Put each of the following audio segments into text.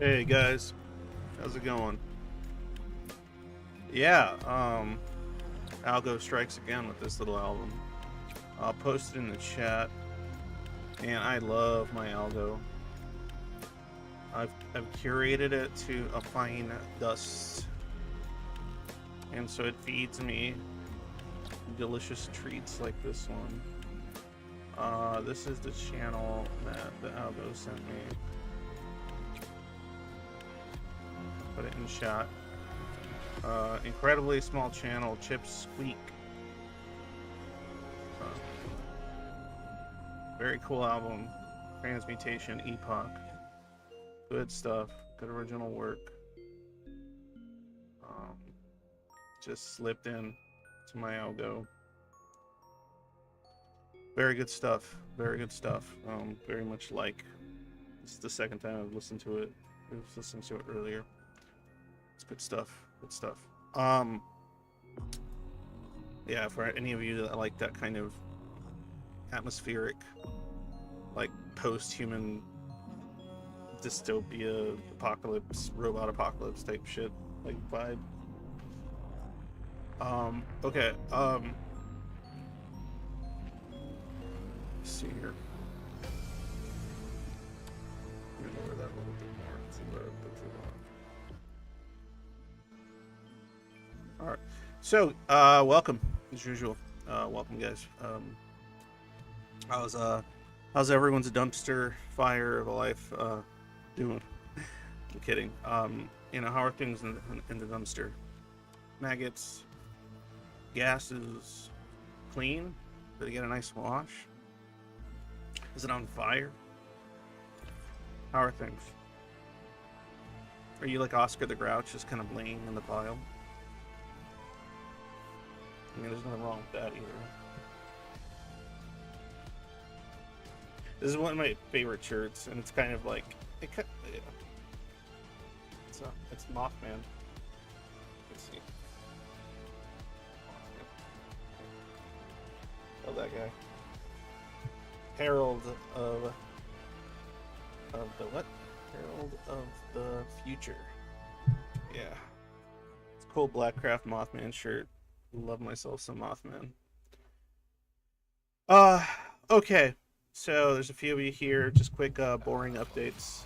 Hey guys, how's it going? Yeah, Algo strikes again with this little album. I'll post it in the chat, and I love my Algo. I've curated it to a fine dust, and so it feeds me delicious treats like this one. This is the channel that the Algo sent me. Put it in chat. Incredibly small channel, Chips Squeak. Very cool album. Transmutation, Epoch. Good stuff. Good original work. Just slipped in to my Algo. Very good stuff. Very good stuff. Very much like. This is the second time I've listened to it. I was listening to it earlier. It's good stuff. Good stuff. Yeah, for any of you that like that kind of atmospheric, like post-human dystopia, apocalypse, robot apocalypse type shit, like vibe. Okay. Let's see here. Let me lower that a little bit more. Let's see what I put too long. All right. So, welcome as usual. Welcome, guys. How's everyone's dumpster fire of a life doing? I'm kidding. You know, how are things in the dumpster? Maggots, gases, clean? Did it get a nice wash? Is it on fire? How are things? Are you like Oscar the Grouch, just kind of laying in the pile? I mean, there's nothing wrong with that either. This is one of my favorite shirts, and it's kind of like yeah. It's Mothman. Let's see. Oh, that guy. Herald of the what? Herald of the Future. Yeah. It's a cool Blackcraft Mothman shirt. Love myself some Mothman. Okay. So there's a few of you here. Just quick, boring updates.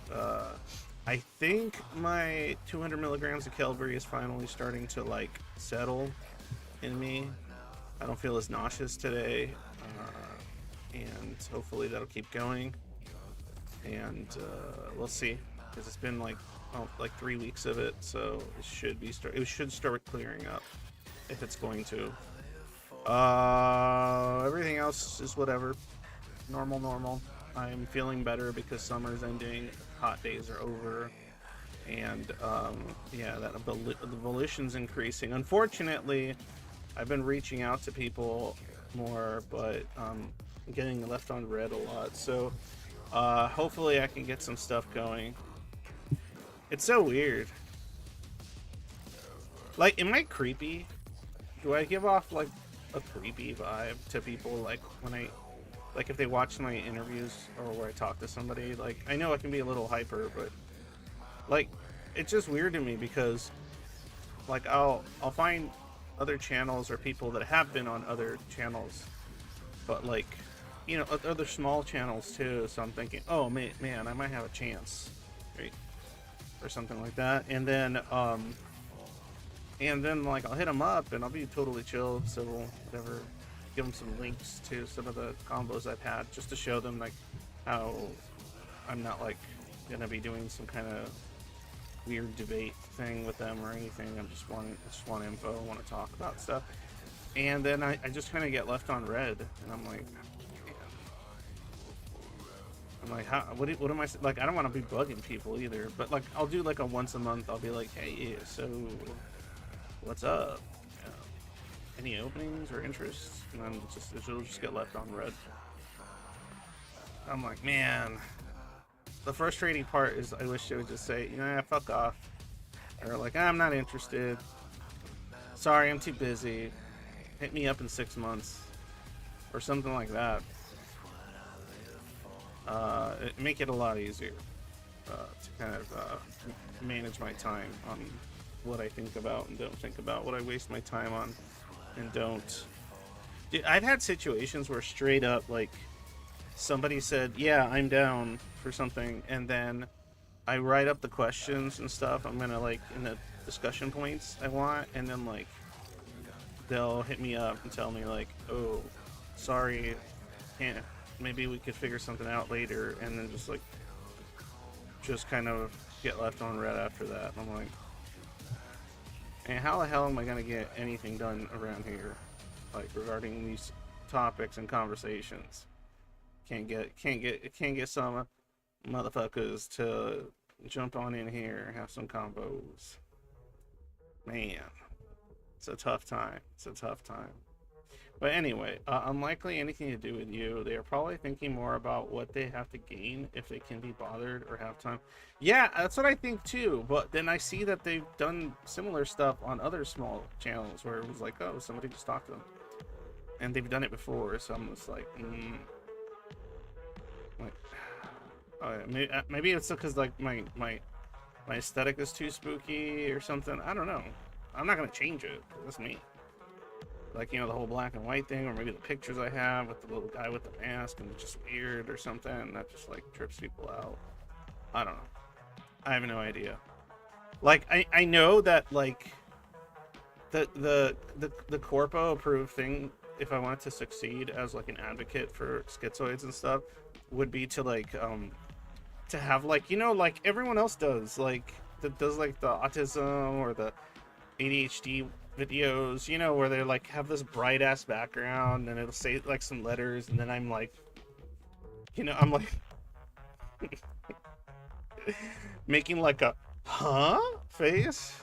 I think my 200 milligrams of Qelbree is finally starting to like settle in me. I don't feel as nauseous today, and hopefully that'll keep going. And we'll see, because it's been like 3 weeks of it, so it should start clearing up if it's going to. Everything else is whatever. Normal. I'm feeling better because summer's ending, hot days are over, and yeah, the volition's increasing. Unfortunately, I've been reaching out to people more, but I'm getting left on red a lot, so hopefully I can get some stuff going. It's so weird. Like, am I creepy? Do I give off like a creepy vibe to people, like when I like if they watch my interviews or where I talk to somebody, like I know I can be a little hyper, but like it's just weird to me because like I'll find other channels or people that have been on other channels, but like you know other small channels too. So I'm thinking, oh man, I might have a chance, right, or something like that. And then like I'll hit them up and I'll be totally chill, civil, whatever. Give them some links to some of the combos I've had just to show them like how I'm not like gonna be doing some kind of weird debate thing with them or anything. I just want info, want to talk about stuff. And then I just kind of get left on red, and I'm like, how? What am I like? I don't want to be bugging people either, but like I'll do like a once a month. I'll be like, hey, so what's up? Any openings or interests? And then it'll just get left on red. I'm like, man. The frustrating part is I wish they would just say, fuck off. Or like, I'm not interested. Sorry, I'm too busy. Hit me up in 6 months. Or something like that. Make it a lot easier to kind of manage my time on what I think about and don't think about, what I waste my time on and don't. Dude, I've had situations where straight up, like, somebody said, yeah, I'm down for something, and then I write up the questions and stuff I'm gonna, like, in the discussion points I want, and then, like, they'll hit me up and tell me, like, oh, sorry, can't, maybe we could figure something out later, and then just kind of get left on red after that. And I'm like, and how the hell am I gonna get anything done around here, like, regarding these topics and conversations? Can't get some motherfuckers to jump on in here and have some combos. Man, it's a tough time. But anyway, unlikely anything to do with you. They are probably thinking more about what they have to gain if they can be bothered or have time. Yeah, that's what I think too. But then I see that they've done similar stuff on other small channels where it was like, oh, somebody just talked to them, and they've done it before. So I'm just like, maybe it's because like my aesthetic is too spooky or something. I don't know. I'm not gonna change it. That's me. Like, the whole black and white thing, or maybe the pictures I have with the little guy with the mask and it's just weird or something that just like trips people out. I don't know. I have no idea. Like I know that like the corpo approved thing, if I wanted to succeed as like an advocate for schizoids and stuff, would be to like to have like like everyone else does, like that does like the autism or the ADHD videos, where they like have this bright ass background and it'll say like some letters, and then I'm like I'm like making like a face,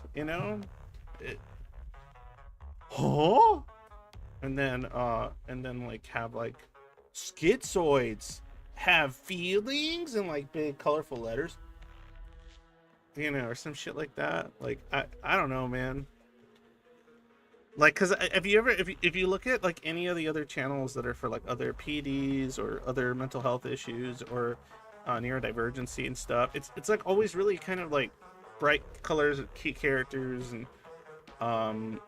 huh, and then like have like schizoids have feelings and like big colorful letters, or some shit like that. Like I don't know, man. Like, cause if you look at like any of the other channels that are for like other PDs or other mental health issues or neurodivergency and stuff, it's like always really kind of like bright colors, key characters, and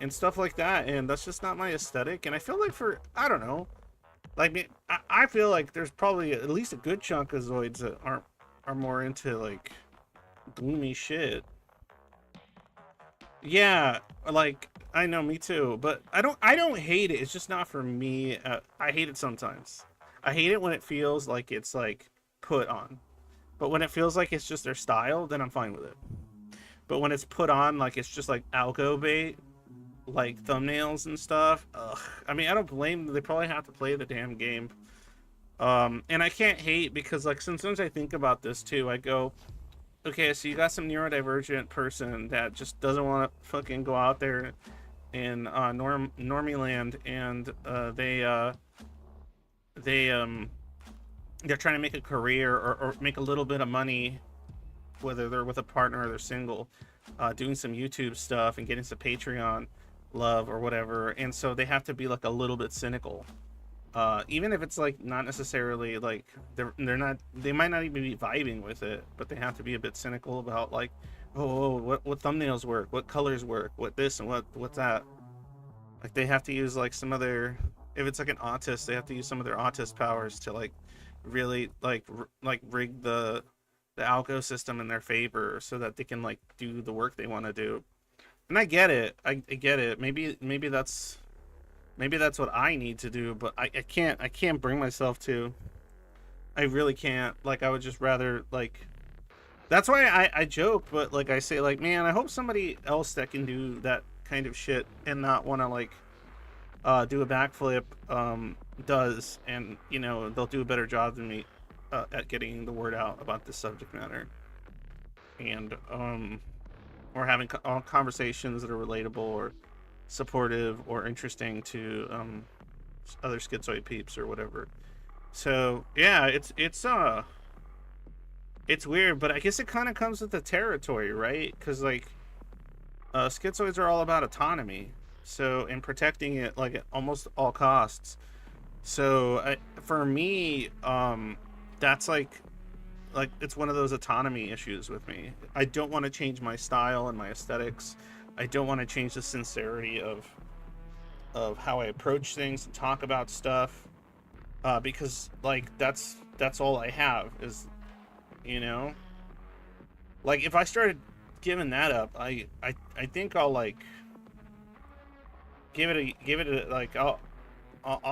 stuff like that, and that's just not my aesthetic. And I feel like I don't know, like I feel like there's probably at least a good chunk of Zoids that are more into like gloomy shit. Yeah, like I know, me too, but I don't hate it. It's just not for me. I hate it sometimes. I hate it when it feels like it's like put on, but when it feels like it's just their style, then I'm fine with it. But when it's put on like it's just like algo bait, like thumbnails and stuff, ugh. I mean, I don't blame them. They probably have to play the damn game. And I can't hate because like sometimes I think about this too. I go, okay, so you got some neurodivergent person that just doesn't want to fucking go out there in normie land, and they're trying to make a career or make a little bit of money, whether they're with a partner or they're single, doing some YouTube stuff and getting some Patreon love or whatever, and so they have to be like a little bit cynical Even if it's like not necessarily like they're not, they might not even be vibing with it, but they have to be a bit cynical about like, oh, what thumbnails work, what colors work, what this and what's that. Like they have to use like some of their, if it's like an autist, they have to use some of their autist powers to like really like rig the algo system in their favor so that they can like do the work they want to do. And I get it. I get it. Maybe that's what I need to do, but I can't bring myself to. I really can't. Like I would just rather like, that's why I joke, but like I say like, man, I hope somebody else that can do that kind of shit and not want to like do a backflip does, and you know they'll do a better job than me at getting the word out about this subject matter, and or having conversations that are relatable or supportive or interesting to other schizoid peeps or whatever. So yeah, it's weird, but I guess it kind of comes with the territory, right? Because like schizoids are all about autonomy, so in protecting it like at almost all costs. So for me, that's like it's one of those autonomy issues with me. I don't want to change my style and my aesthetics. I don't want to change the sincerity of how I approach things and talk about stuff, because like that's all I have is, you know, like if I started giving that up, I think I'll like give it a like I'll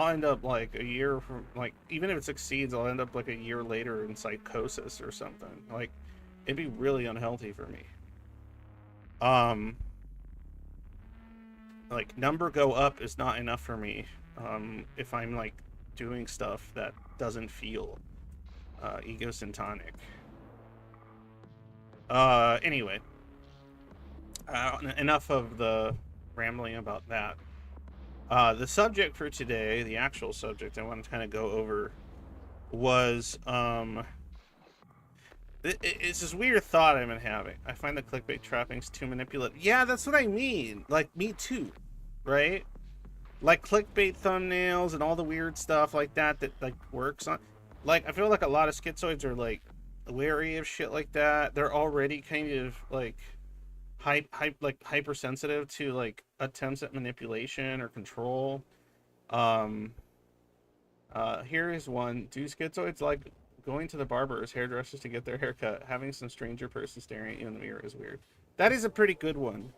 end up like a year from like, even if it succeeds, I'll end up like a year later in psychosis or something. Like it'd be really unhealthy for me. Um, like number go up is not enough for me. If I'm like doing stuff that doesn't feel egocentric. Anyway, enough of the rambling about that. The subject for today, the actual subject I want to kind of go over was it's this weird thought I've been having. I find the clickbait trappings too manipulative. Yeah, that's what I mean. Like me too, right? Like clickbait thumbnails and all the weird stuff like that like works on. Like I feel like a lot of schizoids are like wary of shit like that. They're already kind of like hypersensitive to like attempts at manipulation or control. Um, Here is one. Do schizoids like going to the barbers, hairdressers to get their haircut? Having some stranger person staring at you in the mirror is weird. That is a pretty good one.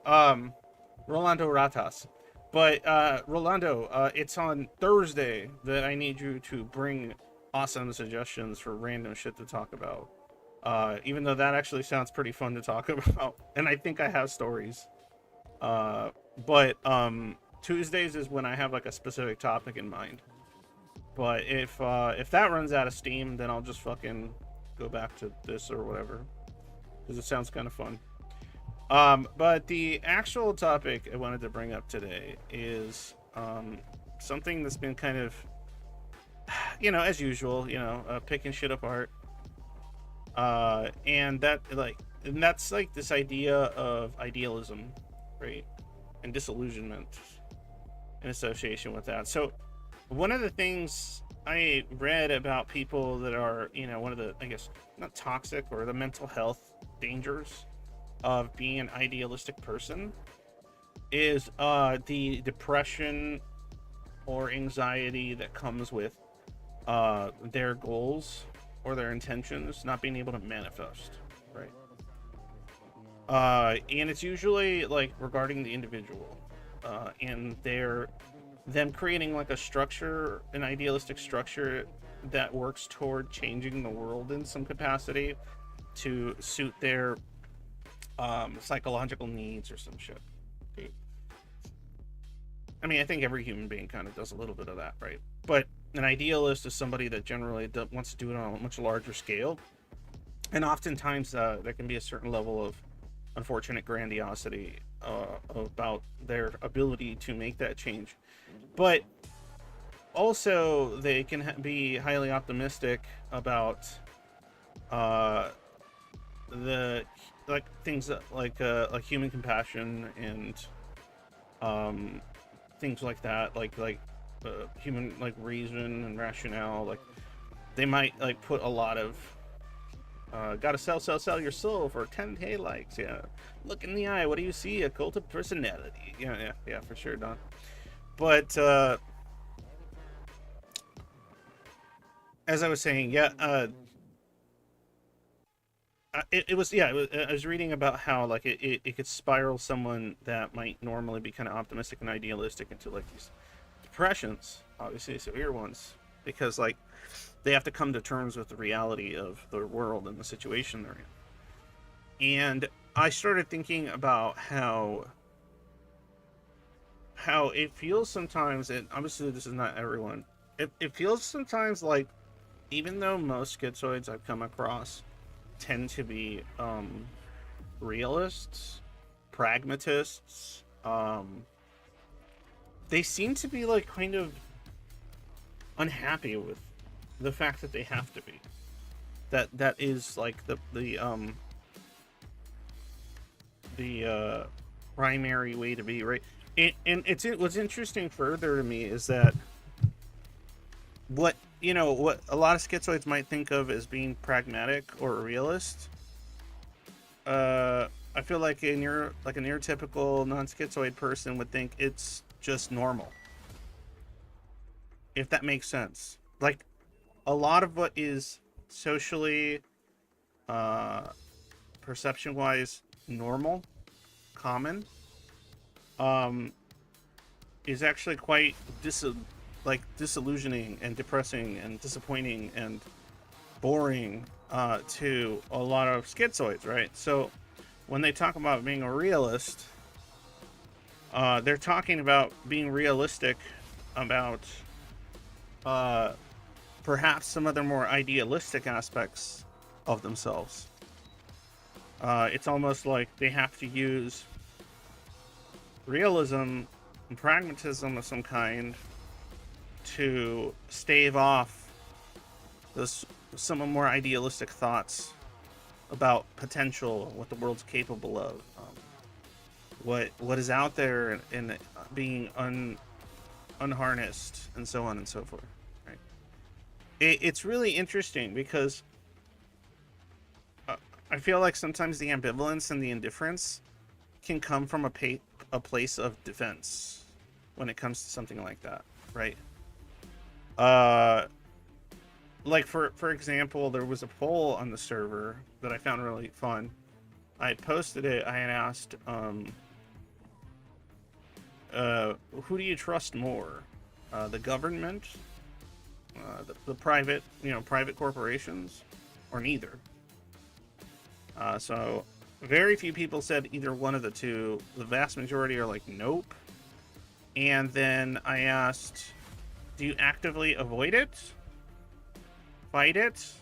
Rolando Ratas. But Rolando, it's on Thursday that I need you to bring awesome suggestions for random shit to talk about. Even though that actually sounds pretty fun to talk about, and I think I have stories. But Tuesdays is when I have like a specific topic in mind. But if that runs out of steam, then I'll just fucking go back to this or whatever, because it sounds kind of fun. But the actual topic I wanted to bring up today is something that's been kind of, you know, as usual, you know, picking shit apart. And that's like this idea of idealism, right? And disillusionment in association with that. So one of the things I read about people that are, you know, one of the, I guess, not toxic or the mental health dangers of being an idealistic person is the depression or anxiety that comes with their goals or their intentions not being able to manifest, right? And it's usually like regarding the individual, and them creating like a structure, an idealistic structure that works toward changing the world in some capacity to suit their psychological needs or some shit. I mean, I think every human being kind of does a little bit of that, right? But an idealist is somebody that generally wants to do it on a much larger scale, and oftentimes there can be a certain level of unfortunate grandiosity about their ability to make that change. But also they can be highly optimistic about the like things that, like human compassion and things like that, like human like reason and rationale. Like they might like put a lot of gotta sell your soul for 10K likes. Yeah, look in the eye. What do you see? A cult of personality. Yeah, for sure, Don. But as I was saying, it was I was reading about how like it could spiral someone that might normally be kind of optimistic and idealistic into like these depressions, obviously severe ones, because like they have to come to terms with the reality of the world and the situation they're in. And I started thinking about how it feels sometimes, and obviously this is not everyone, it feels sometimes like even though most schizoids I've come across tend to be realists, pragmatists, they seem to be like kind of unhappy with the fact that they have to be. That is like the primary way to be, right? And what's interesting further to me is that what what a lot of schizoids might think of as being pragmatic or a realist, I feel like a neurotypical non-schizoid person would think it's just normal, if that makes sense. Like a lot of what is socially, perception wise normal, common, is actually quite disillusioning and depressing and disappointing and boring to a lot of schizoids, right? So when they talk about being a realist, they're talking about being realistic about perhaps some other more idealistic aspects of themselves. It's almost like they have to use realism and pragmatism of some kind to stave off some more idealistic thoughts about potential, what the world's capable of, what is out there and being unharnessed, and so on and so forth. Right? It's really interesting because I feel like sometimes the ambivalence and the indifference can come from a place of defense when it comes to something like that, right? Like for example, there was a poll on the server that I found really fun. I had posted it. I had asked, who do you trust more, the government, the private, private corporations, or neither? So very few people said either one of the two. The vast majority are like, nope. And then I asked, do you actively avoid it, fight it,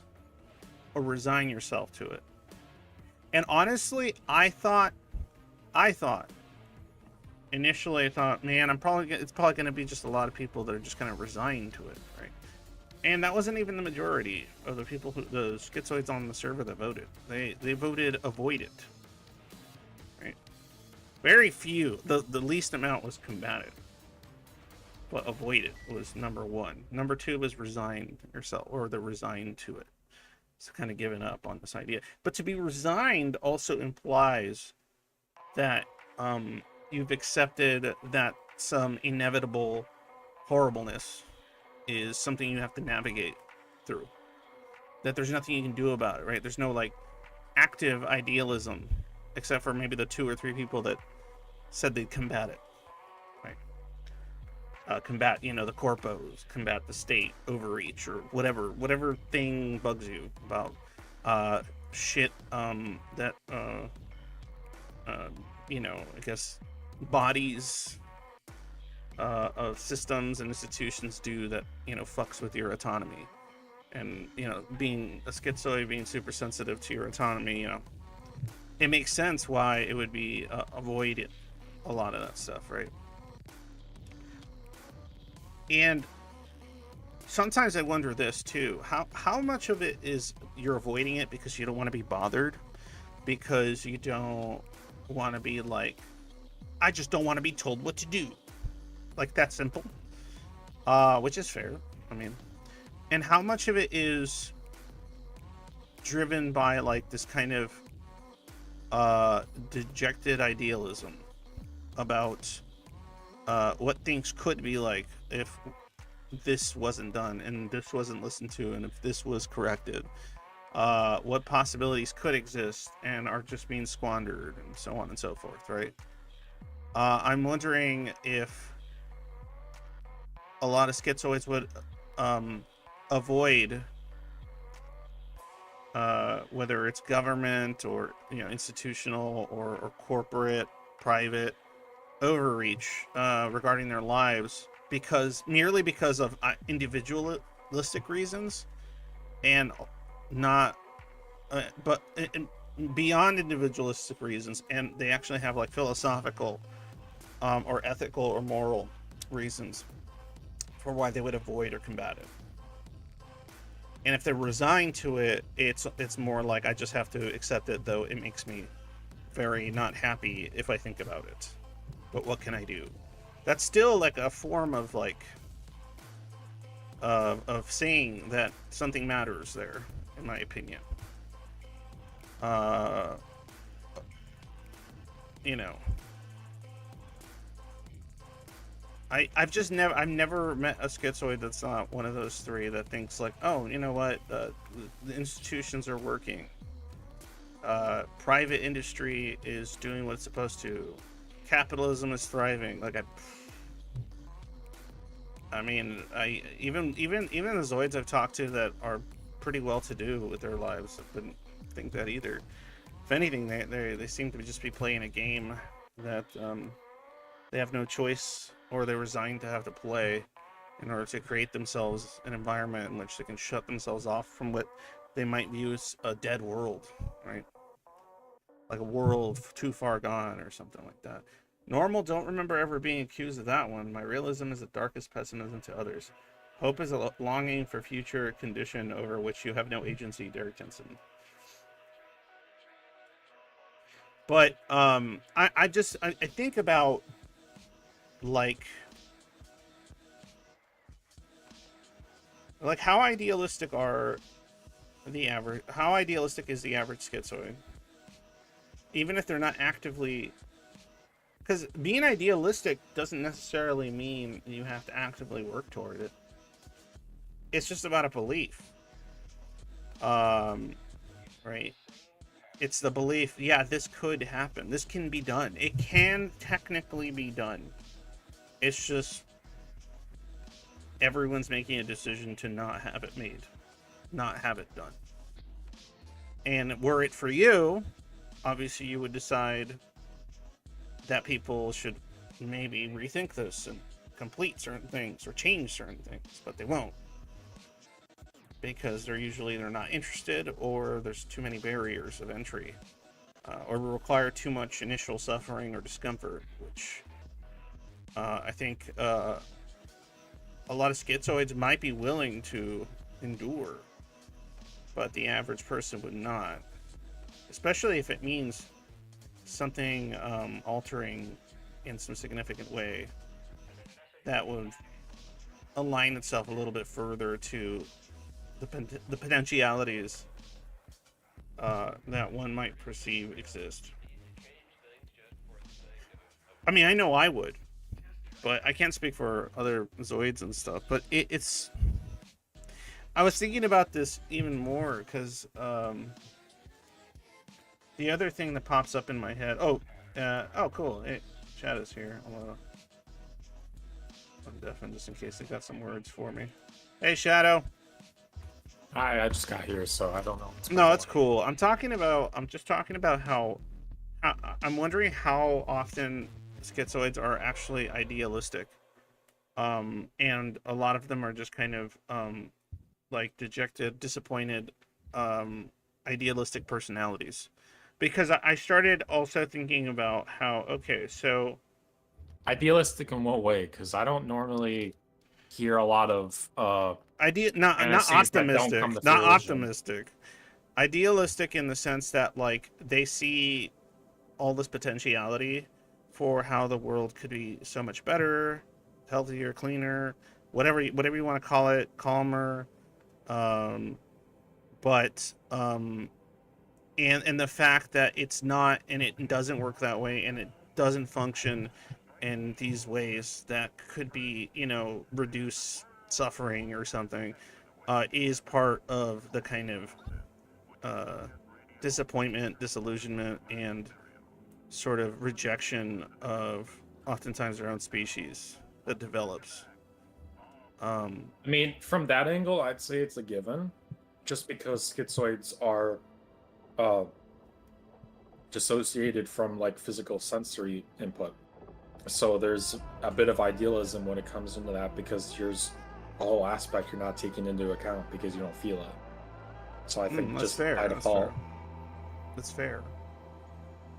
or resign yourself to it? And honestly, I thought initially, man, it's probably going to be just a lot of people that are just going to resign to it, right? And that wasn't even the majority of the people the schizoids on the server that voted. They voted avoid it, right? Very few. The least amount was combative, but avoid it was number one. Number two was resign yourself, or the resign to it. So kind of giving up on this idea. But to be resigned also implies that you've accepted that some inevitable horribleness is something you have to navigate through. That there's nothing you can do about it, right? There's no like active idealism, except for maybe the 2 or 3 people that said they'd combat it, right? Combat, the corpos, combat the state overreach, or whatever thing bugs you about shit that I guess bodies of systems and institutions do that fucks with your autonomy. And being a schizoid, being super sensitive to your autonomy, it makes sense why it would be avoided, a lot of that stuff, right? And sometimes I wonder this too, how much of it is you're avoiding it because you don't want to be bothered, because you don't want to be like, I just don't want to be told what to do, like that simple. which is fair. I mean, and how much of it is driven by like this kind of dejected idealism about what things could be like if this wasn't done and this wasn't listened to and if this was corrected, what possibilities could exist and are just being squandered and so on and so forth, right? I'm wondering if a lot of schizoids would avoid whether it's government or institutional or corporate, private overreach regarding their lives merely because of individualistic reasons and not but beyond individualistic reasons, and they actually have like philosophical or ethical or moral reasons for why they would avoid or combat it. And if they're resigned to it, it's more like I just have to accept it, though it makes me very not happy if I think about it. But what can I do? That's still like a form of like of saying that something matters there, in my opinion. You know, I've never met a schizoid that's not one of those three that thinks like, oh, you know what, the institutions are working, private industry is doing what it's supposed to, capitalism is thriving. Like I mean, even the Zoids I've talked to that are pretty well to do with their lives didn't think that either. If anything, they seem to just be playing a game that they have no choice, or they're resigned to have to play in order to create themselves an environment in which they can shut themselves off from what they might view as a dead world, right? Like a world too far gone or something like that. Normal, don't remember ever being accused of that one. My realism is the darkest pessimism to others. Hope is a longing for future condition over which you have no agency, Derek Jensen. But I think about like how idealistic is the average schizoid, even if they're not actively, because being idealistic doesn't necessarily mean you have to actively work toward it. It's just about a belief, right? It's the belief, yeah, this could happen, this can be done, it can technically be done. It's just everyone's making a decision to not have it made, not have it done. And were it for you, obviously you would decide that people should maybe rethink this and complete certain things or change certain things, but they won't, because they're not interested, or there's too many barriers of entry, or require too much initial suffering or discomfort, which I think a lot of schizoids might be willing to endure, but the average person would not, especially if it means something altering in some significant way that would align itself a little bit further to the potentialities that one might perceive exist. I mean, I know I would, but I can't speak for other Zoids and stuff. But it's. I was thinking about this even more because the other thing that pops up in my head. Oh, cool. Hey, Shadow's here. I'm deafened just in case they got some words for me. Hey, Shadow. I just got here, so I don't know. No, it's cool. I'm just talking about how I'm wondering how often schizoids are actually idealistic, and a lot of them are just kind of like dejected, disappointed, idealistic personalities. Because I started also thinking about how, okay, so idealistic in what way? Because I don't normally hear a lot of not that don't come to not fruition. optimistic, idealistic in the sense that like they see all this potentiality for how the world could be so much better, healthier, cleaner, whatever you want to call it, calmer, um, but and the fact that it's not, and it doesn't work that way, and it doesn't function in these ways that could be, reduce suffering or something, is part of the kind of uh, disappointment, disillusionment, and sort of rejection of oftentimes our own species that develops. I mean, from that angle, I'd say it's a given, just because schizoids are uh, dissociated from like physical sensory input. So there's a bit of idealism when it comes into that, because there's a whole aspect you're not taking into account because you don't feel it. So I think That's just fair. by default, That's fair.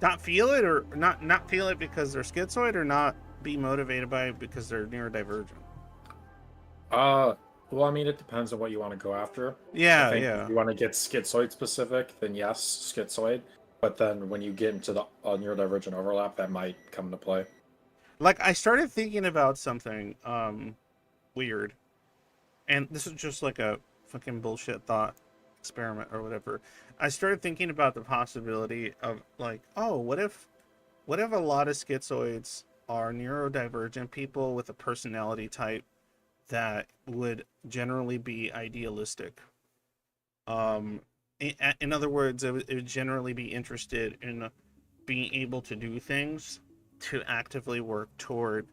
Not feel it, or not feel it because they're schizoid, or not be motivated by it because they're neurodivergent. well, I mean, it depends on what you want to go after. Yeah, I think yeah. if you want to get schizoid specific, then yes, schizoid. But then when you get into the neurodivergent overlap, that might come into play. Like, I started thinking about something weird, and this is just like a fucking bullshit thought experiment or whatever. I started thinking about the possibility of, like, oh, what if a lot of schizoids are neurodivergent people with a personality type that would generally be idealistic. In other words, it would generally be interested in being able to do things to actively work toward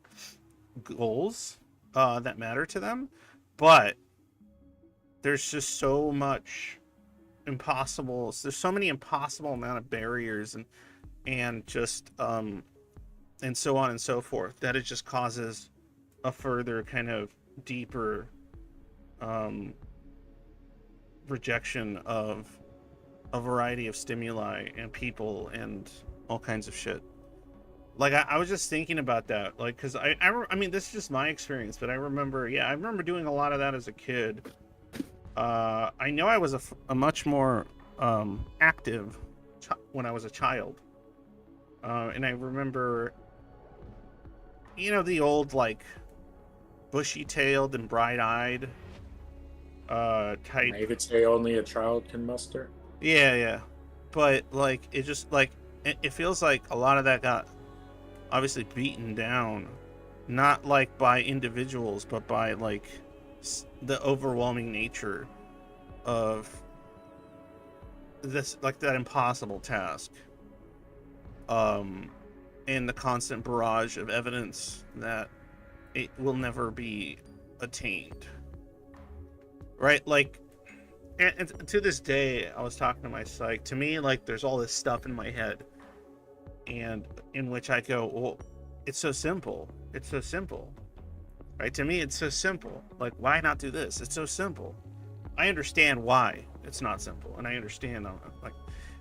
goals that matter to them, but there's just so much impossible. There's so many impossible amount of barriers and just and so on and so forth, that it just causes a further kind of deeper rejection of a variety of stimuli and people and all kinds of shit. Like, I was just thinking about that, like, because I mean, this is just my experience, but I remember doing a lot of that as a kid. I know I was a much more active when I was a child, and I remember, the old, like, bushy-tailed and bright-eyed type. Naivete only a child can muster. Yeah. But, like, it just, like, it feels like a lot of that got obviously beaten down, not like by individuals, but by, like, the overwhelming nature of this, like, that impossible task, and the constant barrage of evidence that it will never be attained, right? Like, and to this day, I was talking to my psych. To me, like, there's all this stuff in my head, and in which I go, well, it's so simple. It's so simple, right? To me, it's so simple. Like, why not do this? It's so simple. I understand why it's not simple, and I understand, like,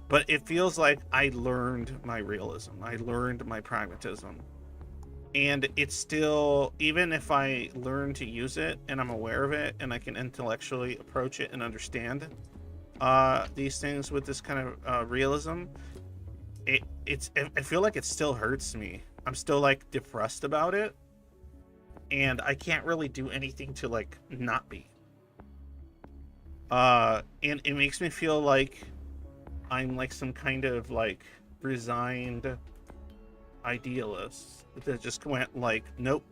but it feels like I learned my realism. I learned my pragmatism. And it's still, even if I learn to use it and I'm aware of it and I can intellectually approach it and understand these things with this kind of realism, I feel like it still hurts me. I'm still, like, depressed about it, and I can't really do anything to, like, not be. And it makes me feel like I'm like some kind of, like, resigned idealist that just went, like, nope,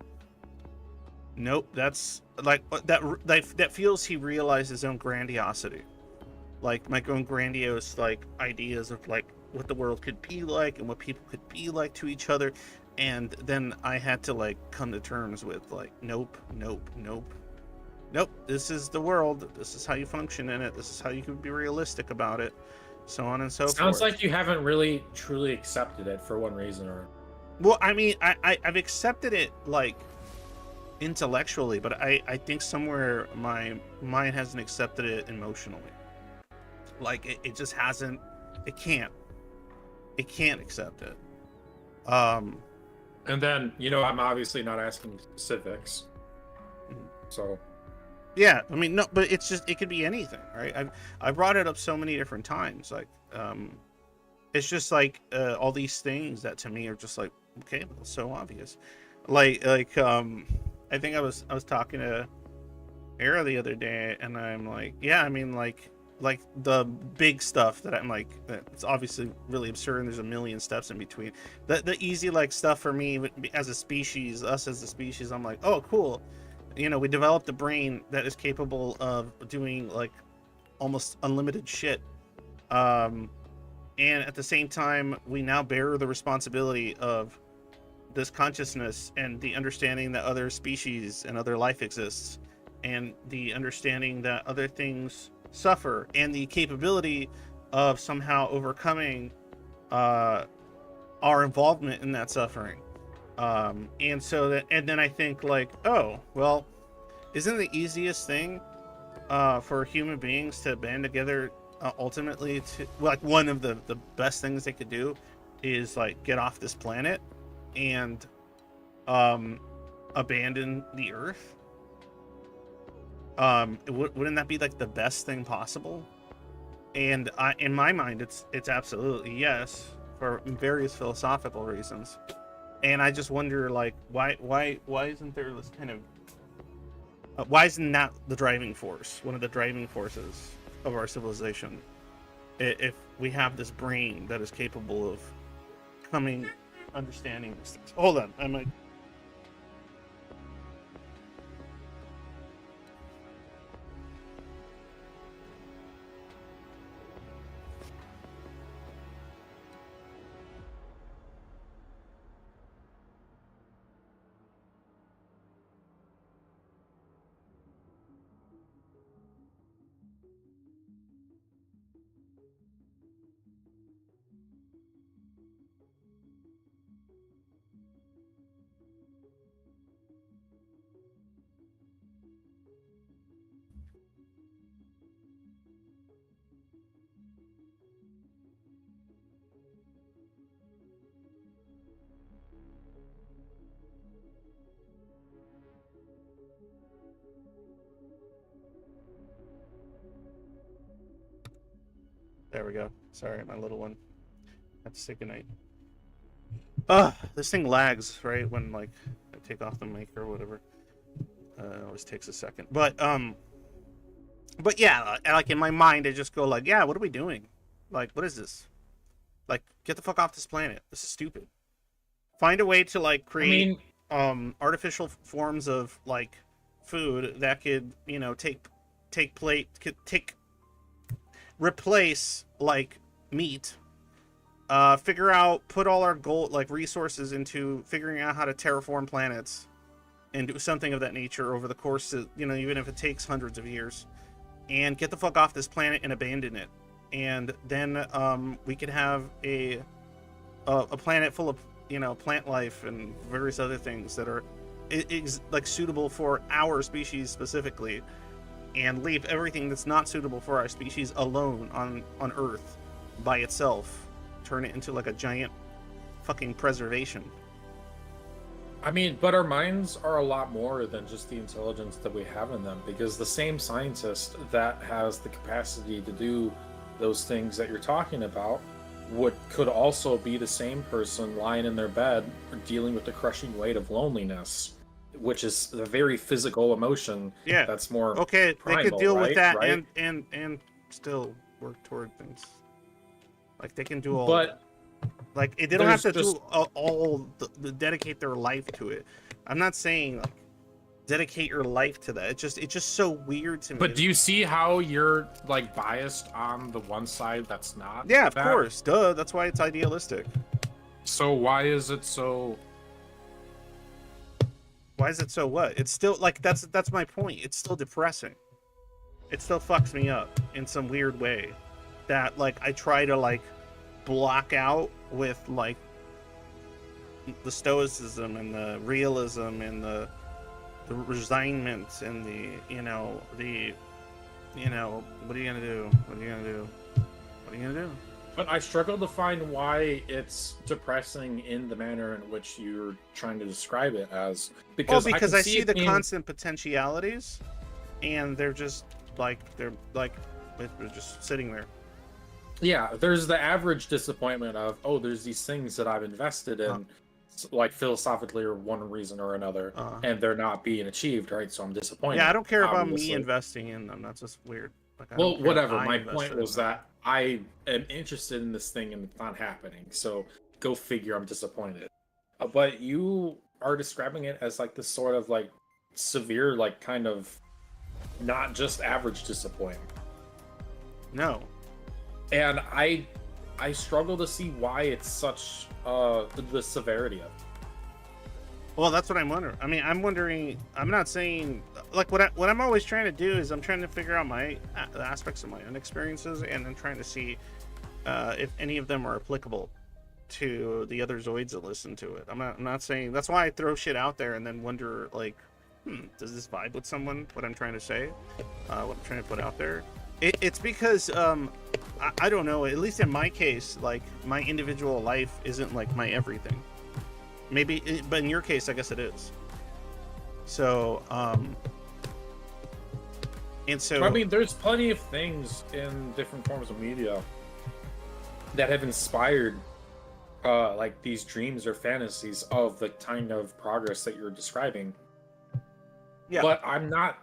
that's like that feels he realized his own grandiosity, like my own grandiose, like, ideas of, like, what the world could be like and what people could be like to each other, and then I had to, like, come to terms with, like, nope, this is the world, this is how you function in it, this is how you can be realistic about it, so on and so forth. Sounds like you haven't really truly accepted it for one reason or... Well, I mean, I've accepted it, like, intellectually, but I think somewhere my mind hasn't accepted it emotionally. Like, it just hasn't. It can't accept it. And then, I'm obviously not asking specifics, so... Yeah, I mean, no, but it's just, it could be anything, right? I brought it up so many different times, like, it's just like all these things that to me are just like, okay, well, so obvious, like I think I was talking to Era the other day, and I'm like, yeah, I mean, like the big stuff that I'm like, it's obviously really absurd, and there's a million steps in between. The easy like stuff for me as a species, us as a species, I'm like, oh, cool. You know, we developed a brain that is capable of doing like almost unlimited shit. And at the same time, we now bear the responsibility of this consciousness and the understanding that other species and other life exists, and the understanding that other things suffer, and the capability of somehow overcoming our involvement in that suffering. And so that, and then I think like, oh, well, isn't the easiest thing for human beings to band together ultimately to, like, one of the best things they could do is like get off this planet and abandon the Earth? Wouldn't that be like the best thing possible? And in my mind, it's absolutely yes, for various philosophical reasons. And I just wonder, like, why isn't there this kind of why isn't that the driving force, one of the driving forces of our civilization? If we have this brain that is capable of understanding these things. Hold on, I might. There we go. Sorry, my little one had to say goodnight. This thing lags, right? When like I take off the mic or whatever. It always takes a second. But yeah, like in my mind I just go like, yeah, what are we doing? Like, what is this? Like, get the fuck off this planet. This is stupid. Find a way to like create artificial forms of like food that could, you know, replace like meat. Figure out, put all our gold like resources into figuring out how to terraform planets and do something of that nature over the course of, you know, even if it takes hundreds of years, and get the fuck off this planet and abandon it. And then we could have a planet full of, you know, plant life and various other things that are like suitable for our species specifically, and leave everything that's not suitable for our species alone on Earth by itself. Turn it into like a giant fucking preservation. I mean, but our minds are a lot more than just the intelligence that we have in them, because the same scientist that has the capacity to do those things that you're talking about could also be the same person lying in their bed dealing with the crushing weight of loneliness, which is a very physical emotion. Yeah, that's more okay. primal, they could deal with that, right? and still work toward things. Like they can do all. But like they don't have to do all dedicate their life to it. I'm not saying like dedicate your life to that. It's just so weird to me. But do you see how you're like biased on the one side that's not? Yeah, of course. Duh. That's why it's idealistic. So why is it so? Why is it so what? It's still like that's my point. It's still depressing. It still fucks me up in some weird way that like I try to like block out with like the stoicism and the realism and the resignment and the what are you gonna do? What are you gonna do? What are you gonna do? But I struggle to find why it's depressing in the manner in which you're trying to describe it as. Because I see the constant potentialities, and they're just like they're just sitting there. Yeah, there's the average disappointment of, oh, there's these things that I've invested in, like philosophically or one reason or another, and they're not being achieved, right? So I'm disappointed. Yeah, I don't care about me obviously. investing in them. That's just weird. Like, I Well, don't care if whatever. I My invested point in was them. that I am interested in this thing and it's not happening. So go figure. I'm disappointed. But you are describing it as like this sort of like severe, like kind of not just average disappointment. No. And I struggle to see why it's such the severity of it. Well, that's what I'm wondering. I mean, I'm wondering. I'm not saying like what I'm always trying to do is I'm trying to figure out the aspects of my own experiences, and then trying to see if any of them are applicable to the other Zoids that listen to it. I'm not saying that's why I throw shit out there and then wonder like, does this vibe with someone? What I'm trying to say, what I'm trying to put out there. It's because I don't know. At least in my case, like my individual life isn't like my everything. Maybe, but in your case, I guess it is. So, and so I mean, there's plenty of things in different forms of media that have inspired like these dreams or fantasies of the kind of progress that you're describing. yeah. But I'm not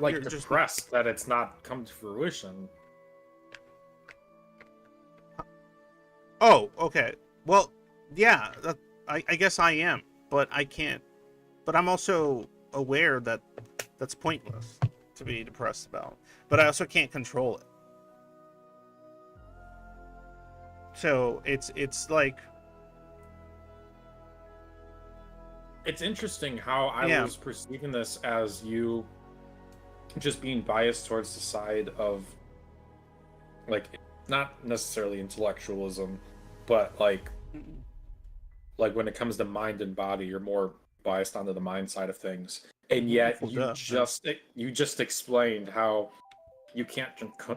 like you're just- depressed that it's not come to fruition. Oh, okay. Well, yeah. I guess I am, but I can't. But I'm also aware that that's pointless to be depressed about. But I also can't control it. So it's like, It's interesting how I was perceiving this as you just being biased towards the side of like not necessarily intellectualism, but like when it comes to mind and body, you're more biased onto the mind side of things. And yet you just explained how you can't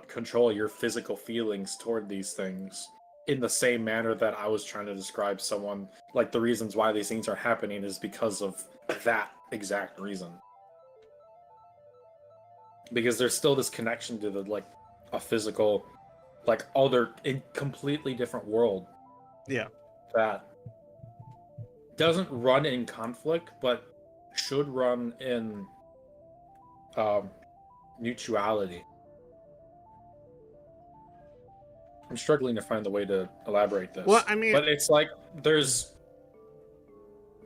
control your physical feelings toward these things in the same manner that I was trying to describe someone, like the reasons why these things are happening is because of that exact reason. Because there's still this connection to the like a physical, like other completely different world. Yeah. That doesn't run in conflict, but should run in mutuality. I'm struggling to find the way to elaborate this. Well, I mean, but it's like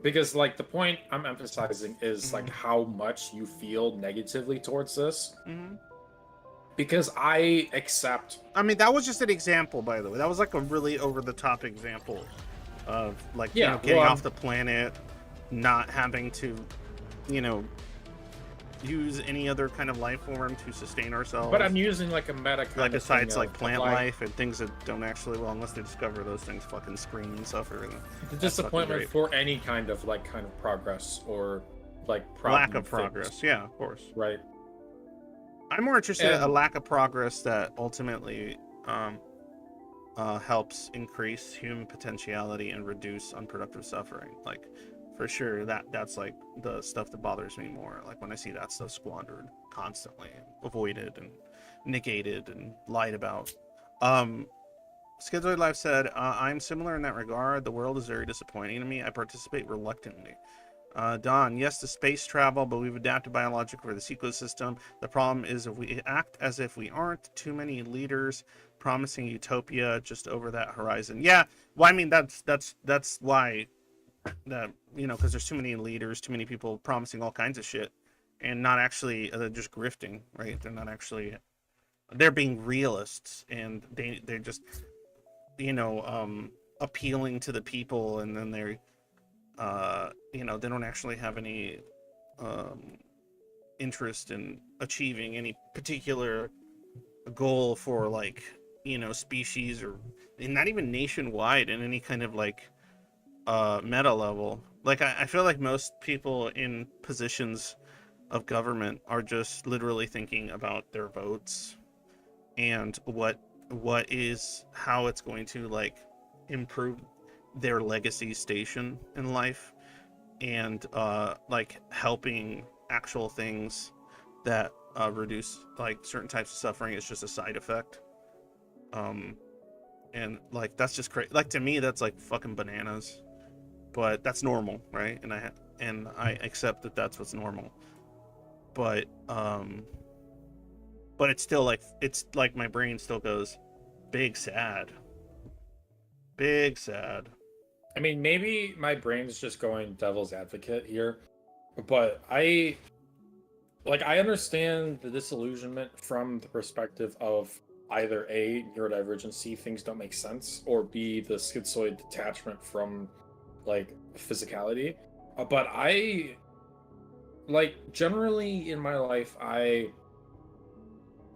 because like the point I'm emphasizing is like how much you feel negatively towards this. Because I accept. I mean, that was just an example, by the way. That was like a really over the top example of like getting off the planet, not having to, use any other kind of life form to sustain ourselves. But I'm using like a meta kind like of besides thing like plant life and things that don't actually, well, unless they discover those things, fucking scream and suffer. And the disappointment for any kind of progress or like lack of progress. Yeah, of course. Right. I'm more interested in a lack of progress that ultimately helps increase human potentiality and reduce unproductive suffering. Like, for sure, that's like the stuff that bothers me more. Like when I see that stuff squandered constantly, avoided and negated and lied about. Schizoid Life said, I'm similar in that regard. The world is very disappointing to me. I participate reluctantly. Don, yes to space travel, but we've adapted biologically for this ecosystem. The problem is if we act as if we aren't, too many leaders promising utopia just over that horizon. Yeah, well, I mean, that's why that, because there's too many leaders, too many people promising all kinds of shit and not actually, they're just grifting, right? They're not actually, they're being realists, and they're just, appealing to the people, and then they're, they don't actually have any interest in achieving any particular goal for like, species or not even nationwide in any kind of like meta level. Like I feel like most people in positions of government are just literally thinking about their votes and how it's going to like improve their legacy station in life, and like helping actual things that reduce like certain types of suffering is just a side effect. And like that's just crazy. Like to me, that's like fucking bananas. but that's normal, right? And I accept that that's what's normal. But it's still like my brain still goes big sad. Big sad. I mean, maybe my brain's just going devil's advocate here, but I understand the disillusionment from the perspective of either A, neurodivergency, things don't make sense, or B, the schizoid detachment from like physicality. But I generally in my life, I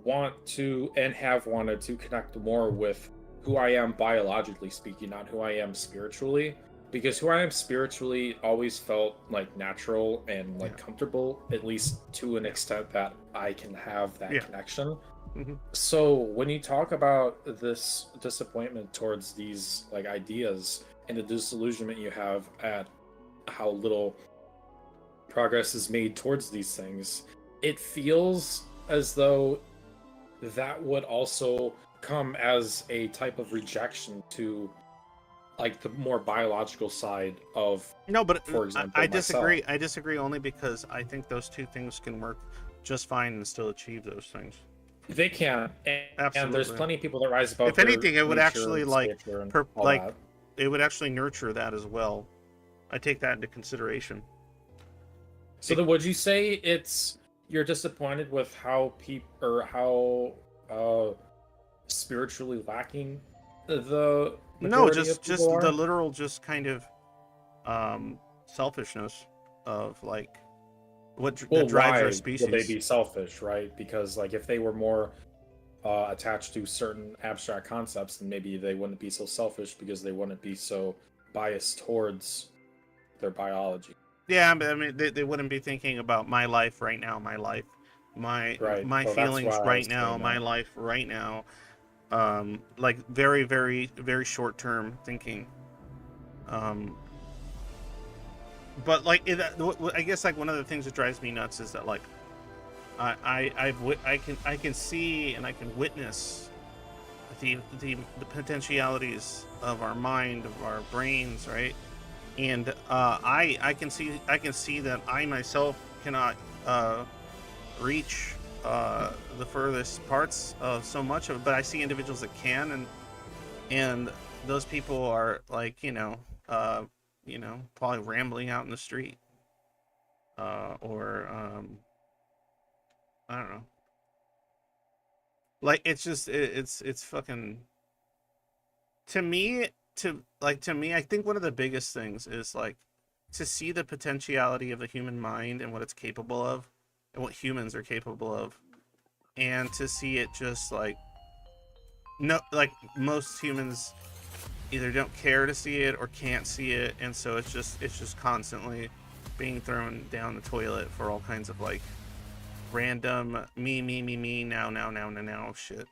want to and have wanted to connect more with who I am biologically speaking, not who I am spiritually. Because who I am spiritually always felt like natural and like comfortable, at least to an extent that I can have that connection. Mm-hmm. So when you talk about this disappointment towards these like ideas and the disillusionment you have at how little progress is made towards these things, it feels as though that would also come as a type of rejection to like the more biological side of, no, but for example, I disagree. myself. I disagree only because I think those two things can work just fine and still achieve those things. They can, and Absolutely. there's plenty of people that rise above. If anything, it would actually that. It would actually nurture that as well. I take that into consideration. So then, would you say you're disappointed with how spiritually lacking the No, majority of just people are? the literal just kind of selfishness of like what drives our species. Would they be selfish, right? Because like if they were more attached to certain abstract concepts, then maybe they wouldn't be so selfish because they wouldn't be so biased towards their biology. Yeah, but I mean, they wouldn't be thinking about my life right now, my feelings right now, my life right now. Like very, very, very short term thinking. But like, I guess like one of the things that drives me nuts is that like, I can see and I can witness the potentialities of our mind, of our brains, right? And I can see that I myself cannot reach the furthest parts of so much of it, but I see individuals that can, and those people are like probably rambling out in the street, or I don't know. Like it's just it's fucking to me. I think one of the biggest things is like to see the potentiality of the human mind and what it's capable of and what humans are capable of, and to see it just like most humans either don't care to see it or can't see it, and so it's just constantly being thrown down the toilet for all kinds of like random me now shit.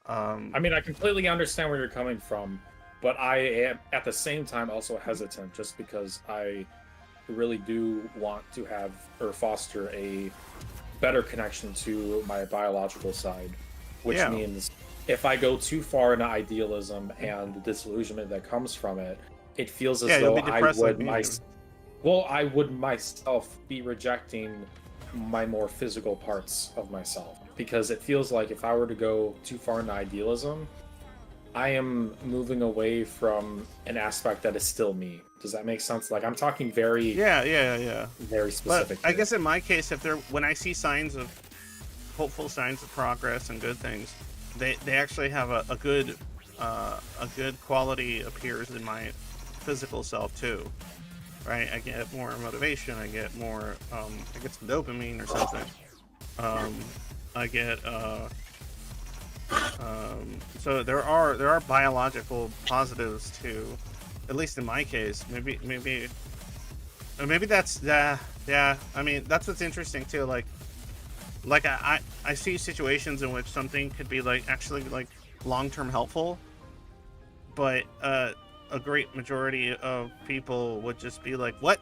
I mean, I completely understand where you're coming from, but I am at the same time also hesitant just because I really do want to have or foster a better connection to my biological side, which means if I go too far into idealism and the disillusionment that comes from it, it feels as though I would myself be rejecting my more physical parts of myself, because it feels like if I were to go too far into idealism, I am moving away from an aspect that is still me. Does that make sense? Like I'm talking very very specific. But I guess in my case, when I see hopeful signs of progress and good things, they actually have a good quality appears in my physical self too. Right, I get more motivation. I get more. I get some dopamine or something. I get. So there are biological positives to, at least in my case. Maybe that's yeah. I mean, that's what's interesting too. Like I see situations in which something could be like actually like long-term helpful, but a great majority of people would just be like, what?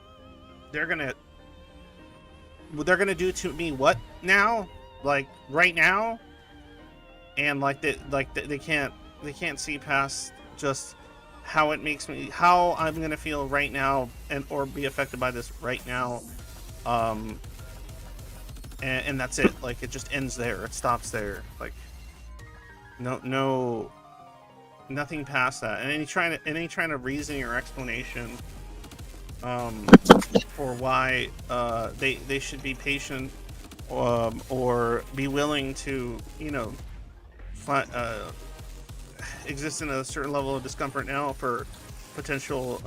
They're gonna do to me what now? Like right now? And they can't see past just how it makes me, how I'm gonna feel right now, and or be affected by this right now, and that's it. Like it just ends there. It stops there. Like no, nothing past that. And any trying to reason or explanation, for why they should be patient, or be willing to, you know, exist in a certain level of discomfort now for potential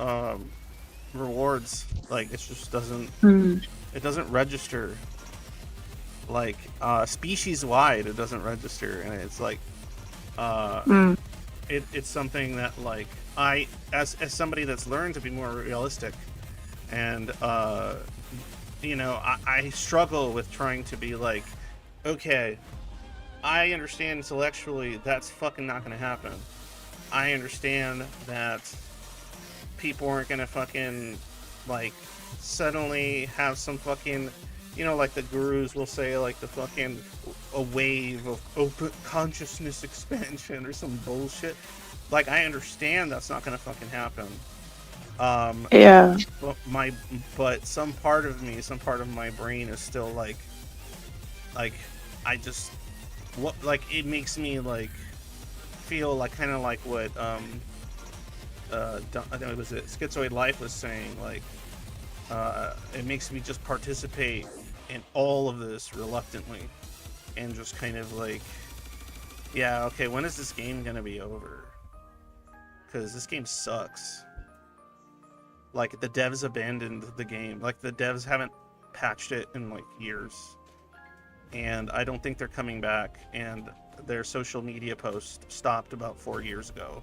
rewards. Like it just doesn't it doesn't register. Like species wide, it doesn't register, and it's like it's something that, like, I, as somebody that's learned to be more realistic, and you know, I struggle with trying to be like, okay, I understand intellectually that's fucking not gonna happen. I understand that people aren't gonna fucking, like, suddenly have some fucking, you know, like the gurus will say, like, the fucking a wave of open consciousness expansion or some bullshit. Like, I understand that's not gonna fucking happen. Yeah. But some part of me, some part of my brain is still like I just, what, like, it makes me like feel like kind of like what I think it was Schizoid Life was saying, like it makes me just participate in all of this reluctantly, and just kind of like, yeah, okay, when is this game gonna be over? Because this game sucks. Like, the devs abandoned the game. Like, the devs haven't patched it in like years, and I don't think they're coming back. And their social media post stopped about 4 years ago.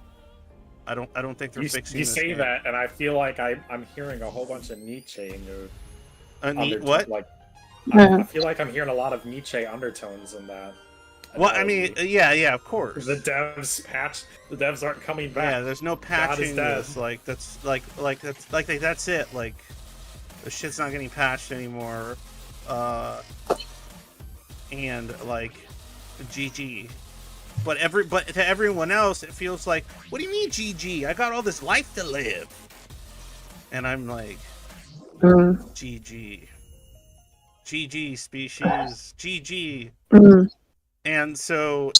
I don't think they're fixing. You this say game. that, and I feel like I'm hearing a whole bunch of Nietzsche What? I feel like I'm hearing a lot of Nietzsche undertones in that. Well, I mean, yeah, of course. The devs aren't coming back. Yeah, there's no patching this. Like, that's that's it. Like, the shit's not getting patched anymore. And like, GG. But to everyone else, it feels like, what do you mean GG? I got all this life to live. And I'm like, GG. GG species. GG. And so,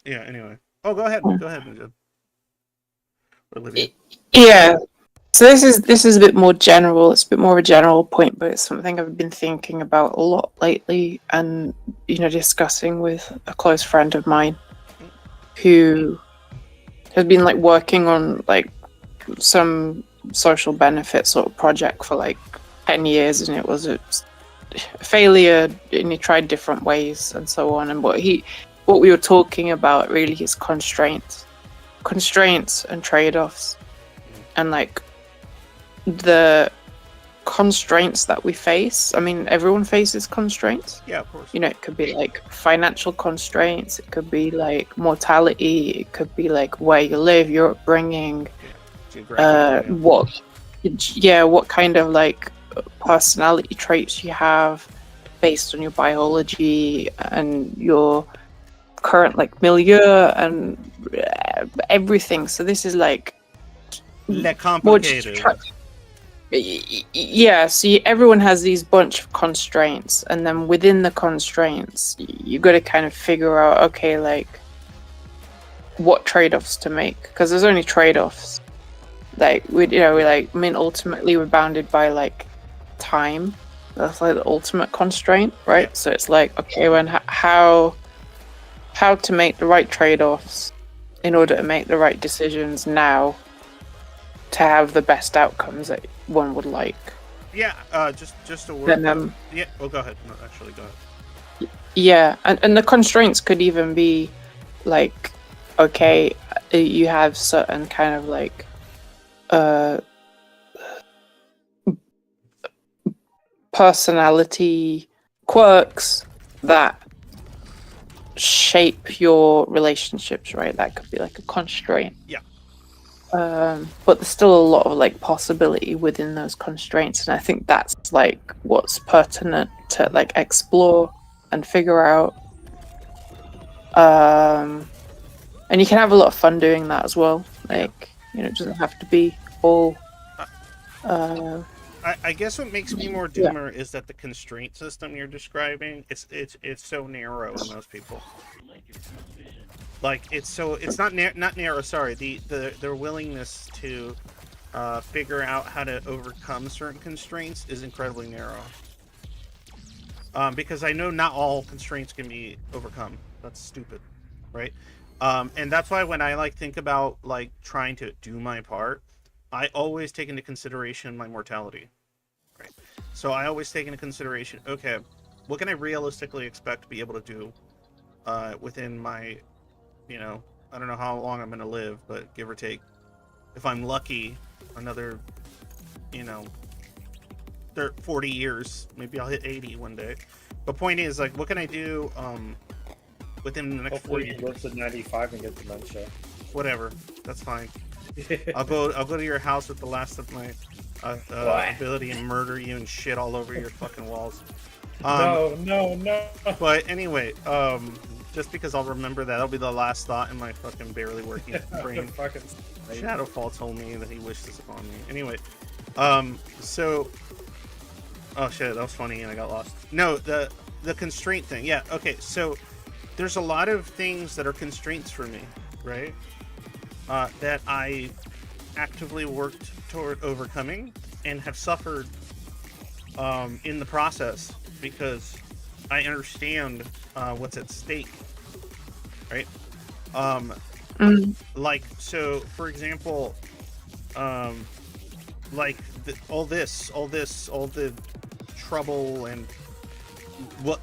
yeah, anyway. Oh, go ahead, Majid. Olivia. Yeah. So this is a bit more general. It's a bit more of a general point, but it's something I've been thinking about a lot lately, and, you know, discussing with a close friend of mine who has been like working on like some social benefit sort of project for like 10 years, and it was a failure, and he tried different ways and so on. And what we were talking about really is constraints and trade-offs, and like the constraints that we face. I mean, everyone faces constraints. Yeah, of course. You know, it could be like financial constraints, it could be like mortality, it could be like where you live, your upbringing, what kind of like personality traits you have based on your biology and your current like milieu and everything. So this is like complicated. Yeah, so everyone has these bunch of constraints, and then within the constraints you got to kind of figure out, okay, like what trade-offs to make, because there's only trade-offs. Like ultimately we're bounded by like time. That's like the ultimate constraint, right? Yeah. So it's like, okay, when how to make the right trade-offs in order to make the right decisions now to have the best outcomes that one would like. Yeah, just a word. Then, yeah, well, go ahead. No, actually, go ahead. Yeah, and the constraints could even be like, okay, you have certain kind of like personality quirks that shape your relationships, right? That could be like a constraint. Yeah. But there's still a lot of like possibility within those constraints, and I think that's like what's pertinent to like explore and figure out. And you can have a lot of fun doing that as well. Like You know, it doesn't have to be all. I guess what makes me more Yeah. doomer is that the constraint system you're describing, it's so narrow in most people. Like it's not narrow. Sorry, their willingness to figure out how to overcome certain constraints is incredibly narrow. Because I know not all constraints can be overcome. That's stupid, right? And that's why when I think about trying to do my part, I always take into consideration my mortality, right? So I always take into consideration, okay, what can I realistically expect to be able to do within my, I don't know how long I'm going to live, but give or take, if I'm lucky, another, 40 years, maybe I'll hit 80 one day. But point is, what can I do within the next Hopefully 40 you live to 95 and get dementia. Whatever, that's fine. I'll go to your house with the last of my ability and murder you and shit all over your fucking walls. No. But anyway, just because I'll remember that'll be the last thought in my fucking barely working brain. Shadowfall told me that he wished this upon me. Anyway, so, oh shit, that was funny and I got lost. No, the constraint thing. Yeah, okay. So there's a lot of things that are constraints for me, right? That I actively worked toward overcoming and have suffered in the process because I understand what's at stake, right? So for example, all the trouble and what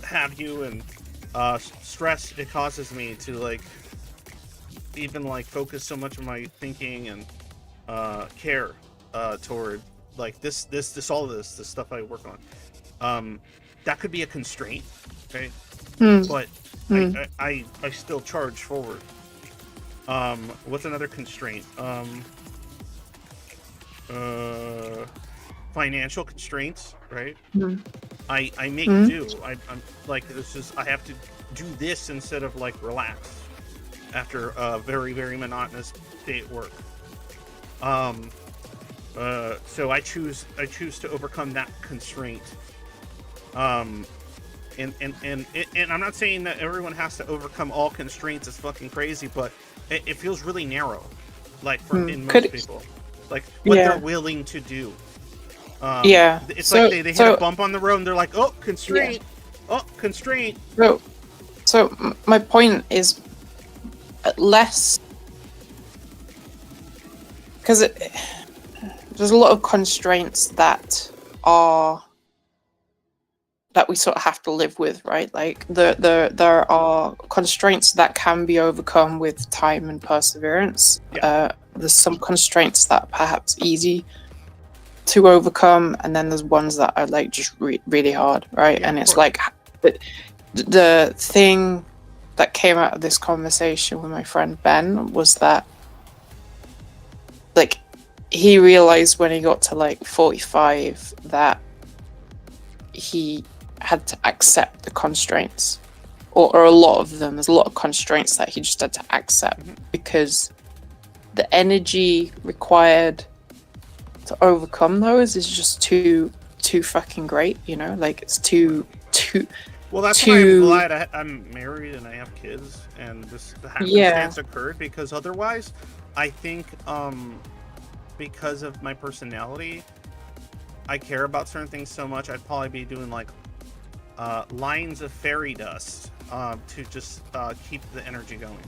have you, and stress it causes me to even focus so much of my thinking and care toward this stuff I work on. That could be a constraint, right? But I still charge forward. What's another constraint? Financial constraints, right? I make do. I'm I have to do this instead of relax after a very, very monotonous day at work. So I choose to overcome that constraint. And I'm not saying that everyone has to overcome all constraints. It's fucking crazy, but it feels really narrow, in most people, what they're willing to do. It's they hit a bump on the road and they're like, oh, constraint, oh, constraint. So my point is less, because there's a lot of constraints that we sort of have to live with, right? There are constraints that can be overcome with time and perseverance. There's some constraints that are perhaps easy to overcome, and then there's ones that are just really hard, right? And it's the thing that came out of this conversation with my friend Ben was that he realized when he got to 45 that he had to accept the constraints, or a lot of them. There's a lot of constraints that he just had to accept because the energy required to overcome those is just too fucking great, it's too well, that's why I'm glad I'm married and I have kids and this happenstance occurred, because otherwise I think because of my personality, I care about certain things so much, I'd probably be doing lines of fairy dust to just keep the energy going.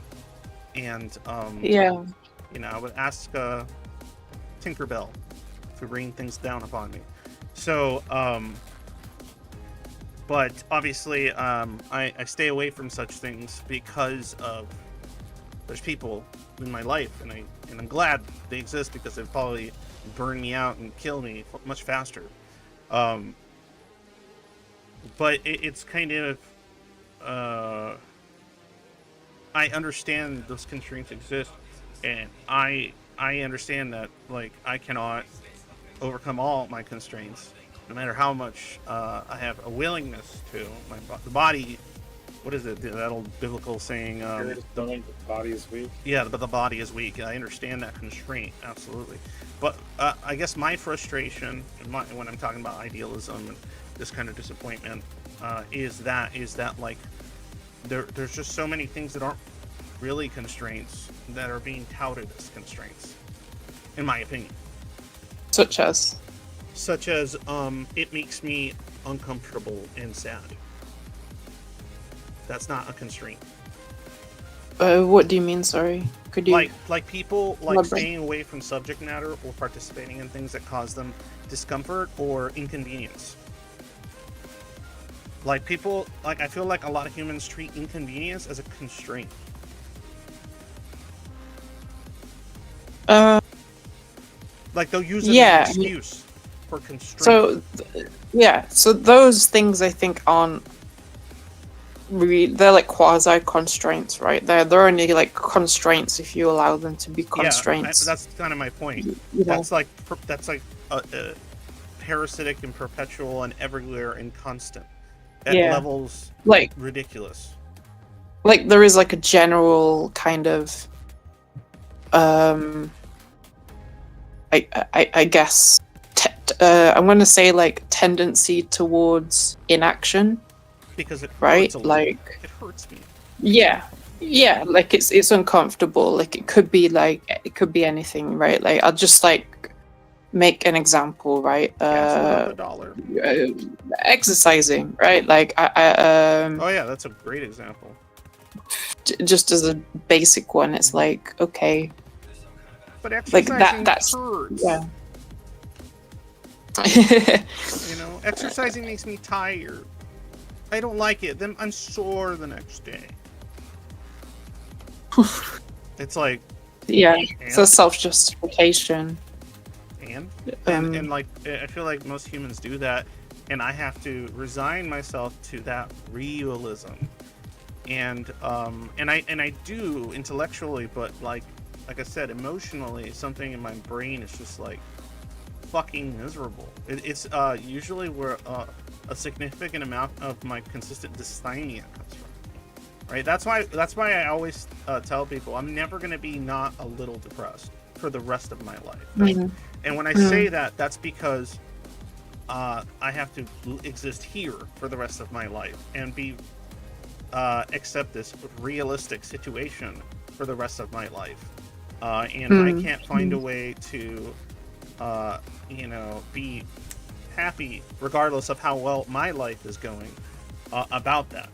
And I would ask Tinkerbell to rain things down upon me. So but obviously I stay away from such things because of there's people in my life, and I'm glad they exist because they'd probably burn me out and kill me much faster. But it's kind of I understand those constraints exist, and I understand that I cannot overcome all my constraints, no matter how much I have a willingness to. The body what is it? That old biblical saying. Spirit is willing, but the body is weak. Yeah, but the body is weak. I understand that constraint, absolutely. But I guess my frustration, when I'm talking about idealism and this kind of disappointment, is that like there's just so many things that aren't really constraints that are being touted as constraints, in my opinion. Such as? It makes me uncomfortable and sad. That's not a constraint. What do you mean? Sorry, could you like people like elaborate? staying away from subject matter or participating in things that cause them discomfort or inconvenience. Like people, like I feel like a lot of humans treat inconvenience as a constraint. Like they'll use it as an excuse for constraint. So, so those things I think aren't really, they're like quasi constraints, right? They're only like constraints if you allow them to be constraints. Yeah, that's kind of my point. You know? That's like parasitic and perpetual and everywhere and constant at levels like ridiculous. Like there is like a general kind of I guess I'm going to say like tendency towards inaction, because it hurts right? a little. Like it hurts me. Yeah, like it's uncomfortable. Like it could be anything, right? Like I'll just like make an example, right? $1. Exercising, right? Like oh yeah, that's a great example. Just as a basic one, it's like okay, but exercising like that's hurts. Yeah. You know, exercising makes me tired. I don't like it. Then I'm sore the next day. It's like it's a self-justification. And like I feel like most humans do that, and I have to resign myself to that realism. And I do intellectually, but like I said, emotionally, something in my brain is just like fucking miserable. It's usually where a significant amount of my consistent dysthymia comes from. Right? That's why I always tell people I'm never gonna be not a little depressed for the rest of my life. Right? Mm-hmm. And when I say that, that's because I have to exist here for the rest of my life and be accept this realistic situation for the rest of my life. And I can't find a way to be happy regardless of how well my life is going about that.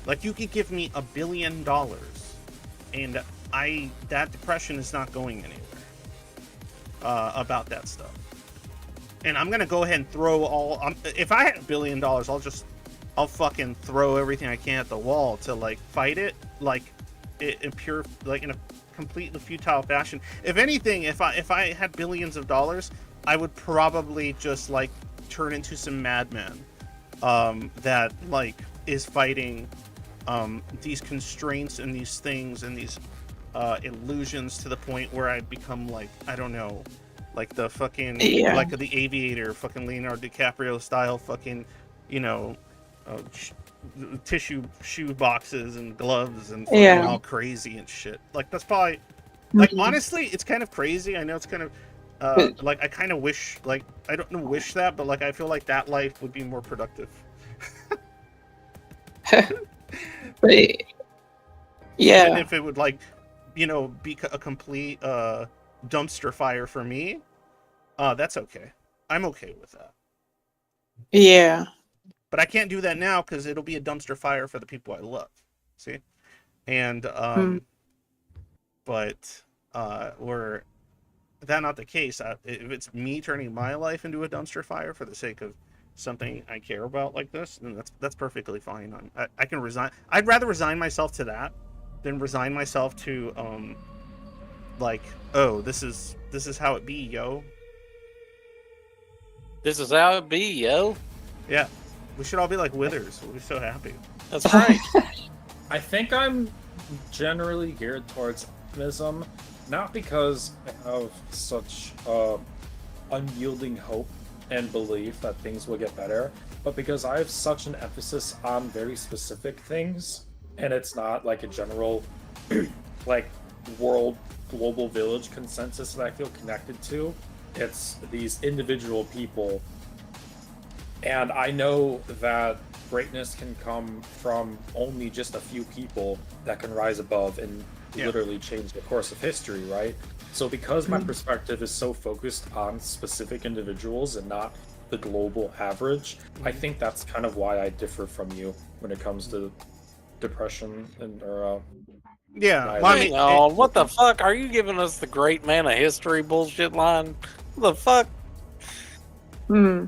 Like you could give me $1 billion and that depression is not going anywhere about that stuff. And I'm gonna go ahead and throw if I had $1 billion, I'll fucking throw everything I can at the wall to like fight it, like in pure, like in a completely futile fashion. If anything, if I had billions of dollars, I would probably just like turn into some madman that like is fighting these constraints and these things and these illusions to the point where I become like, I don't know, like the fucking like the Aviator, fucking Leonardo DiCaprio style, fucking tissue shoe boxes and gloves and fucking all crazy and shit. Like that's probably like honestly, it's kind of crazy. I know it's kind of like I kind of wish, like I don't know, wish that, but like I feel like that life would be more productive. But, even if it would like be a complete dumpster fire for me, that's okay. I'm okay with that. Yeah. But I can't do that now because it'll be a dumpster fire for the people I love. See? And but were that not the case, if it's me turning my life into a dumpster fire for the sake of something I care about like this, then that's perfectly fine. I can resign. I'd rather resign myself to that than resign myself to like, oh, this is how it be, yo. This is how it be, yo. Yeah. We should all be like Withers. We'll be so happy. That's right. I think I'm generally geared towards optimism, not because I have such unyielding hope and belief that things will get better, but because I have such an emphasis on very specific things, and it's not like a general, like, world, global village consensus that I feel connected to. It's these individual people. And I know that greatness can come from only just a few people that can rise above and literally change the course of history, right? So because my perspective is so focused on specific individuals and not the global average, I think that's kind of why I differ from you when it comes to depression and Yeah, Right. well, I Hang mean, on, what the fuck? Are you giving us the great man of history bullshit line? What the fuck? Hmm.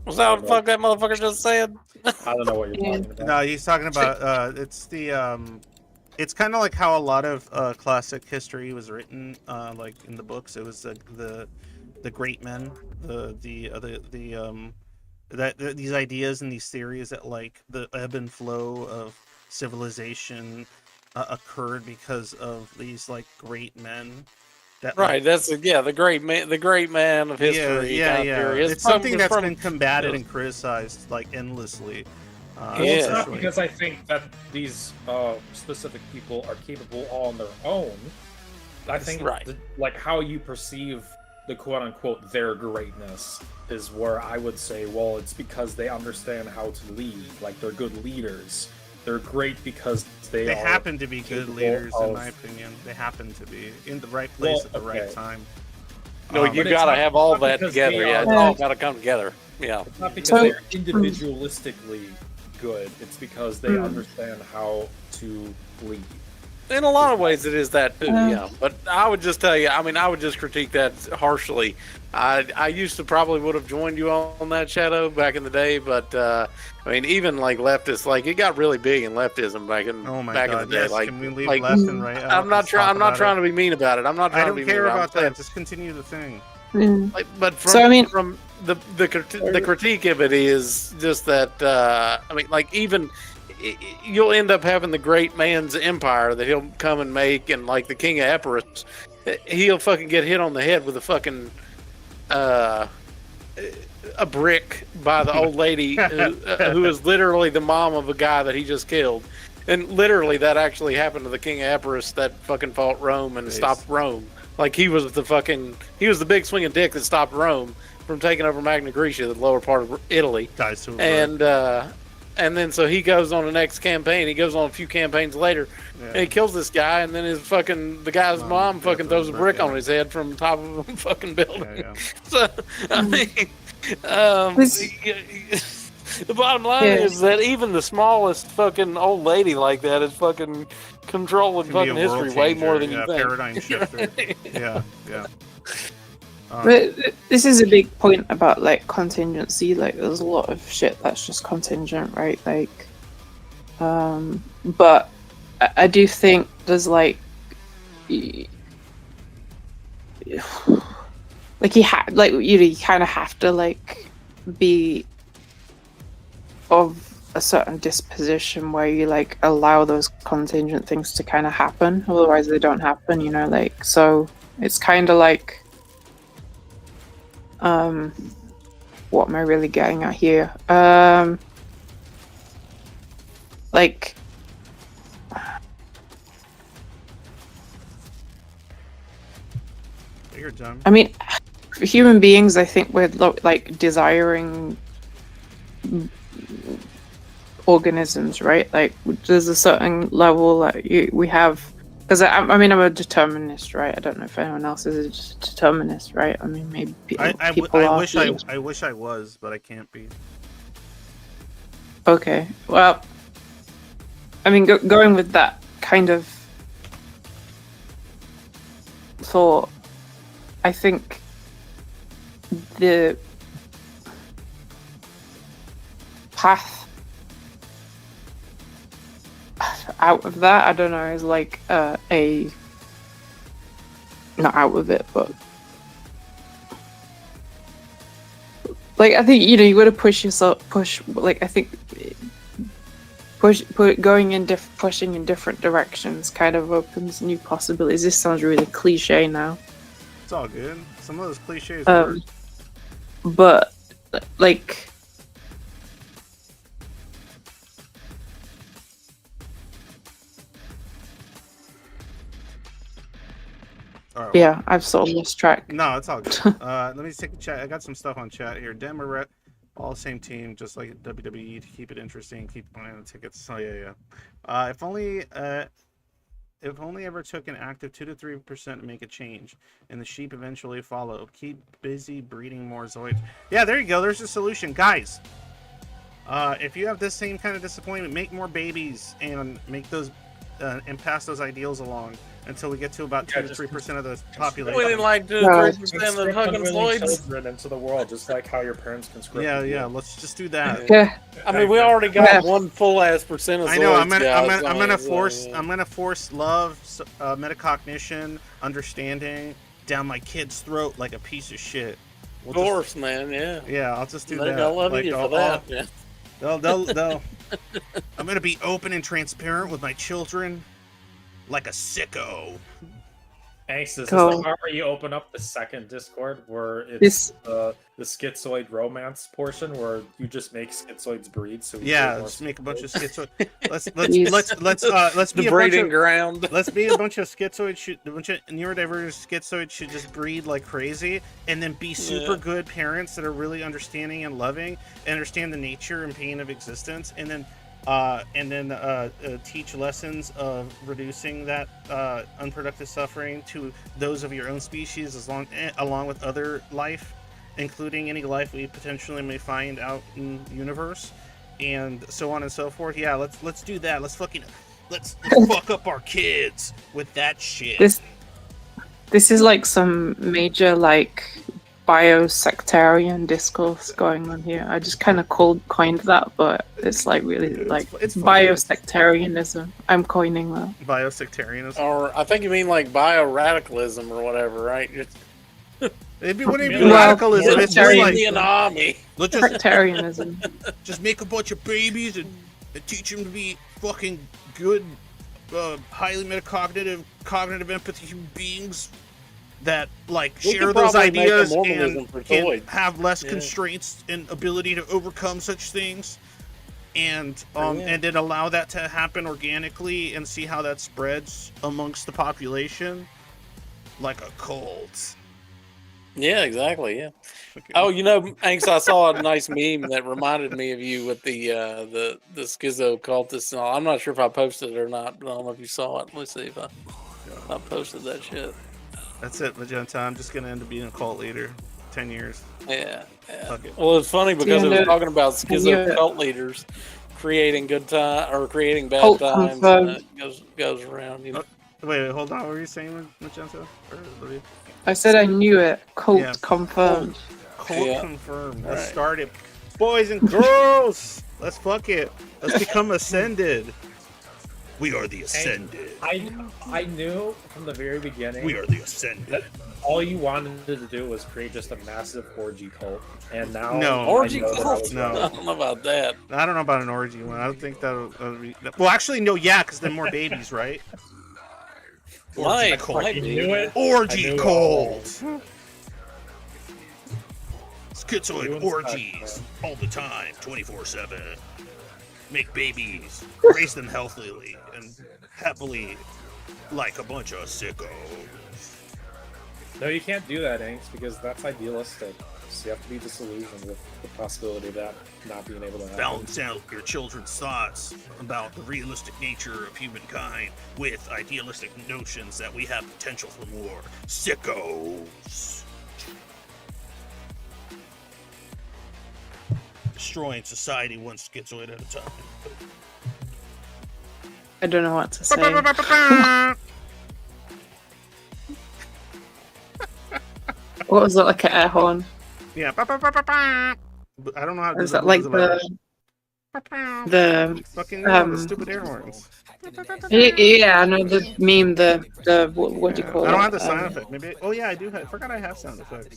Was that what the fuck that motherfucker just said? I don't know what you're talking about. no, he's talking about it's the it's kind of like how a lot of classic history was written, like in the books. It was the great men, these ideas and these theories that like the ebb and flow of civilization occurred because of these like great men. That, like, Right, that's the great man of history. Yeah. Theory. It's something that's been combated and criticized like endlessly. Well, it's not especially- because I think that these specific people are capable all on their own. I think Right. like how you perceive the quote unquote their greatness is where I would say, well, it's because they understand how to lead. Like they're good leaders. They're great because they are happen to be good capable leaders, in of- my opinion. They happen to be in the right place Well, at the right okay. time. No, you but it's gotta not- have all not that because together. they Yeah, are- it's all gotta come together. Yeah. It's not because So- they're individualistically good. It's because they understand how to lead. In a lot of ways, it is that too. Yeah. Yeah, but I would just tell you. I mean, I would just critique that harshly. I used to probably would have joined you on that, Shadow, back in the day, but I mean, even like leftists, like it got really big in leftism back in Oh my back god! in the day. Yes, Like, can we leave like, left and right? I'm not trying. I'm not trying to be mean about it. I'm not trying I to don't be care mean about I'm that. Just continue the thing. Mm. Like, but from, So, I mean- from the critique of it is just that I mean, like even you'll end up having the great man's empire that he'll come and make, and like the king of Epirus, he'll fucking get hit on the head with a fucking a brick by the old lady who is literally the mom of a guy that he just killed. And literally, that actually happened to the king of Epirus that fucking fought Rome and stopped Rome. Like he was the big swinging dick that stopped Rome from taking over Magna Graecia, the lower part of Italy. Guys, who And then so he goes on the next campaign. He goes on a few campaigns later, and he kills this guy. And then the guy's mom fucking throws a brick on his head from the top of a fucking building. Yeah. So I mean, the bottom line Yeah. is that even the smallest fucking old lady like that is fucking controlling Can be a fucking history world way changer, more than you think. Paradigm shifter. yeah. But this is a big point about like contingency. Like, there's a lot of shit that's just contingent, right? Like, but I do think there's like you kind of have to like be of a certain disposition where you like allow those contingent things to kind of happen, otherwise they don't happen, you know. Like, so it's kind of like what am I really getting at here? Like, You're done. I mean, for human beings, I think we're like desiring organisms, right? Like, there's a certain level that we have. Because I mean, I'm a determinist, right? I don't know if anyone else is a determinist, right? I mean, maybe people are. I wish I was, but I can't be. Okay, well, I mean, going with that kind of thought, I think the path out of that, I don't know, is like not out of it, but like, I think, you know, you got to push like, I think pushing in different directions kind of opens new possibilities. This sounds really cliche now, It's all good. Some of those cliches work. but like, All right, Yeah, I've sort of lost track. no, it's all good. Let me take a chat. I got some stuff on chat here. Democrat, all the same team, just like WWE, to keep it interesting, keep buying the tickets. Oh yeah. If only ever took an active 2 to 3% to make a change, and the sheep eventually follow. Keep busy breeding more zoids. Yeah, there you go. There's a solution, guys. If you have this same kind of disappointment, make more babies and make those and pass those ideals along until we get to about 2 to 3% of the population. We didn't like 2 to No. 3% of fucking Unwilling Floyds. children into the world, just like how your parents conscripted Yeah, you. let's just do that. Yeah, I mean, we already got Yeah. 1 full ass percent of I know. I'm Zoids, guys. gonna I mean, force love, metacognition, understanding down my kid's throat like a piece of shit. Of course, man. Yeah. Yeah, I'll just do They're that. gonna love Like, you I'll- for that. Yeah. They'll. I'm gonna be open and transparent with my children, like a sicko. Angst, is this Cool. the part where you open up the second Discord where it's the schizoid romance portion where you just make schizoids breed? So Yeah, let's make a bunch of schizoid. Let's The be a bunch breeding of ground. let's be a bunch of schizoids. A bunch of neurodivergent schizoids should just breed like crazy, and then be super good parents that are really understanding and loving, and understand the nature and pain of existence, and then teach lessons of reducing that unproductive suffering to those of your own species, along with other life, including any life we potentially may find out in the universe, and so on and so forth. Yeah, let's do that. Let's fuck up our kids with that shit. this is like some major like biosectarian discourse going on here. I just kind of coined that, but it's like really like it's fun. biosectarianism. I'm coining that. Biosectarianism. Or I think you mean like bioradicalism or whatever, right? Wouldn't it be Well, radicalism? It's just like in the army. let's just Sectarianism. make a bunch of babies and teach them to be fucking good, highly metacognitive, cognitive empathy human beings that like We share could those probably make a ideas Mormonism and for can Zoids. have less Yeah. constraints and ability to overcome such things, and Yeah. and then allow that to happen organically and see how that spreads amongst the population like a cult. Yeah, exactly. Yeah. Oh, you know, Angst, I saw a nice meme that reminded me of you with the schizo cultists and all. I'm not sure if I posted it or not, but I don't know if you saw it. Let's see if I posted that shit. That's it, Magenta. I'm just gonna end up being a cult leader. 10 years. Yeah. Fuck it. Well, it's funny because Yeah, it was no. talking about schizo Yeah. cult leaders creating good time or creating bad Cult times. confirmed. It goes around, you know. Wait, hold on. What were you saying, Magenta? Or Olivia? I said I knew it. Cult Yeah. confirmed. Cult Yeah. confirmed. Let's Alright. start it. Boys and girls, let's fuck it. Let's become ascended. We are the ascended. I knew from the very beginning We are the ascended. that all you wanted to do was create just a massive orgy cult, and now No. I Orgy know that I cult? was No. I wrong. don't know about that. I don't know about an orgy one. I don't think that'll be. Well, actually, no, yeah, because then more babies, right? Might I knew it. I Orgy knew it cult. all. Schizoid Doing orgies stuff, all the time, 24/7. Make babies, raise them healthily and happily, like a bunch of sickos. No, you can't do that, Angst, because that's idealistic. So you have to be disillusioned with the possibility of that not being able to happen. Balance out your children's thoughts about the realistic nature of humankind with idealistic notions that we have potential for more sickos. Destroying society one schizoid at a time. I don't know what to say. What was it, like an air horn? Yeah. But I don't know how to do Or is that like the fucking um, the stupid air horns. yeah, I know the meme, the what do you call it? I don't have the sound effect. Maybe. Oh yeah, I do. I forgot I have sound effects.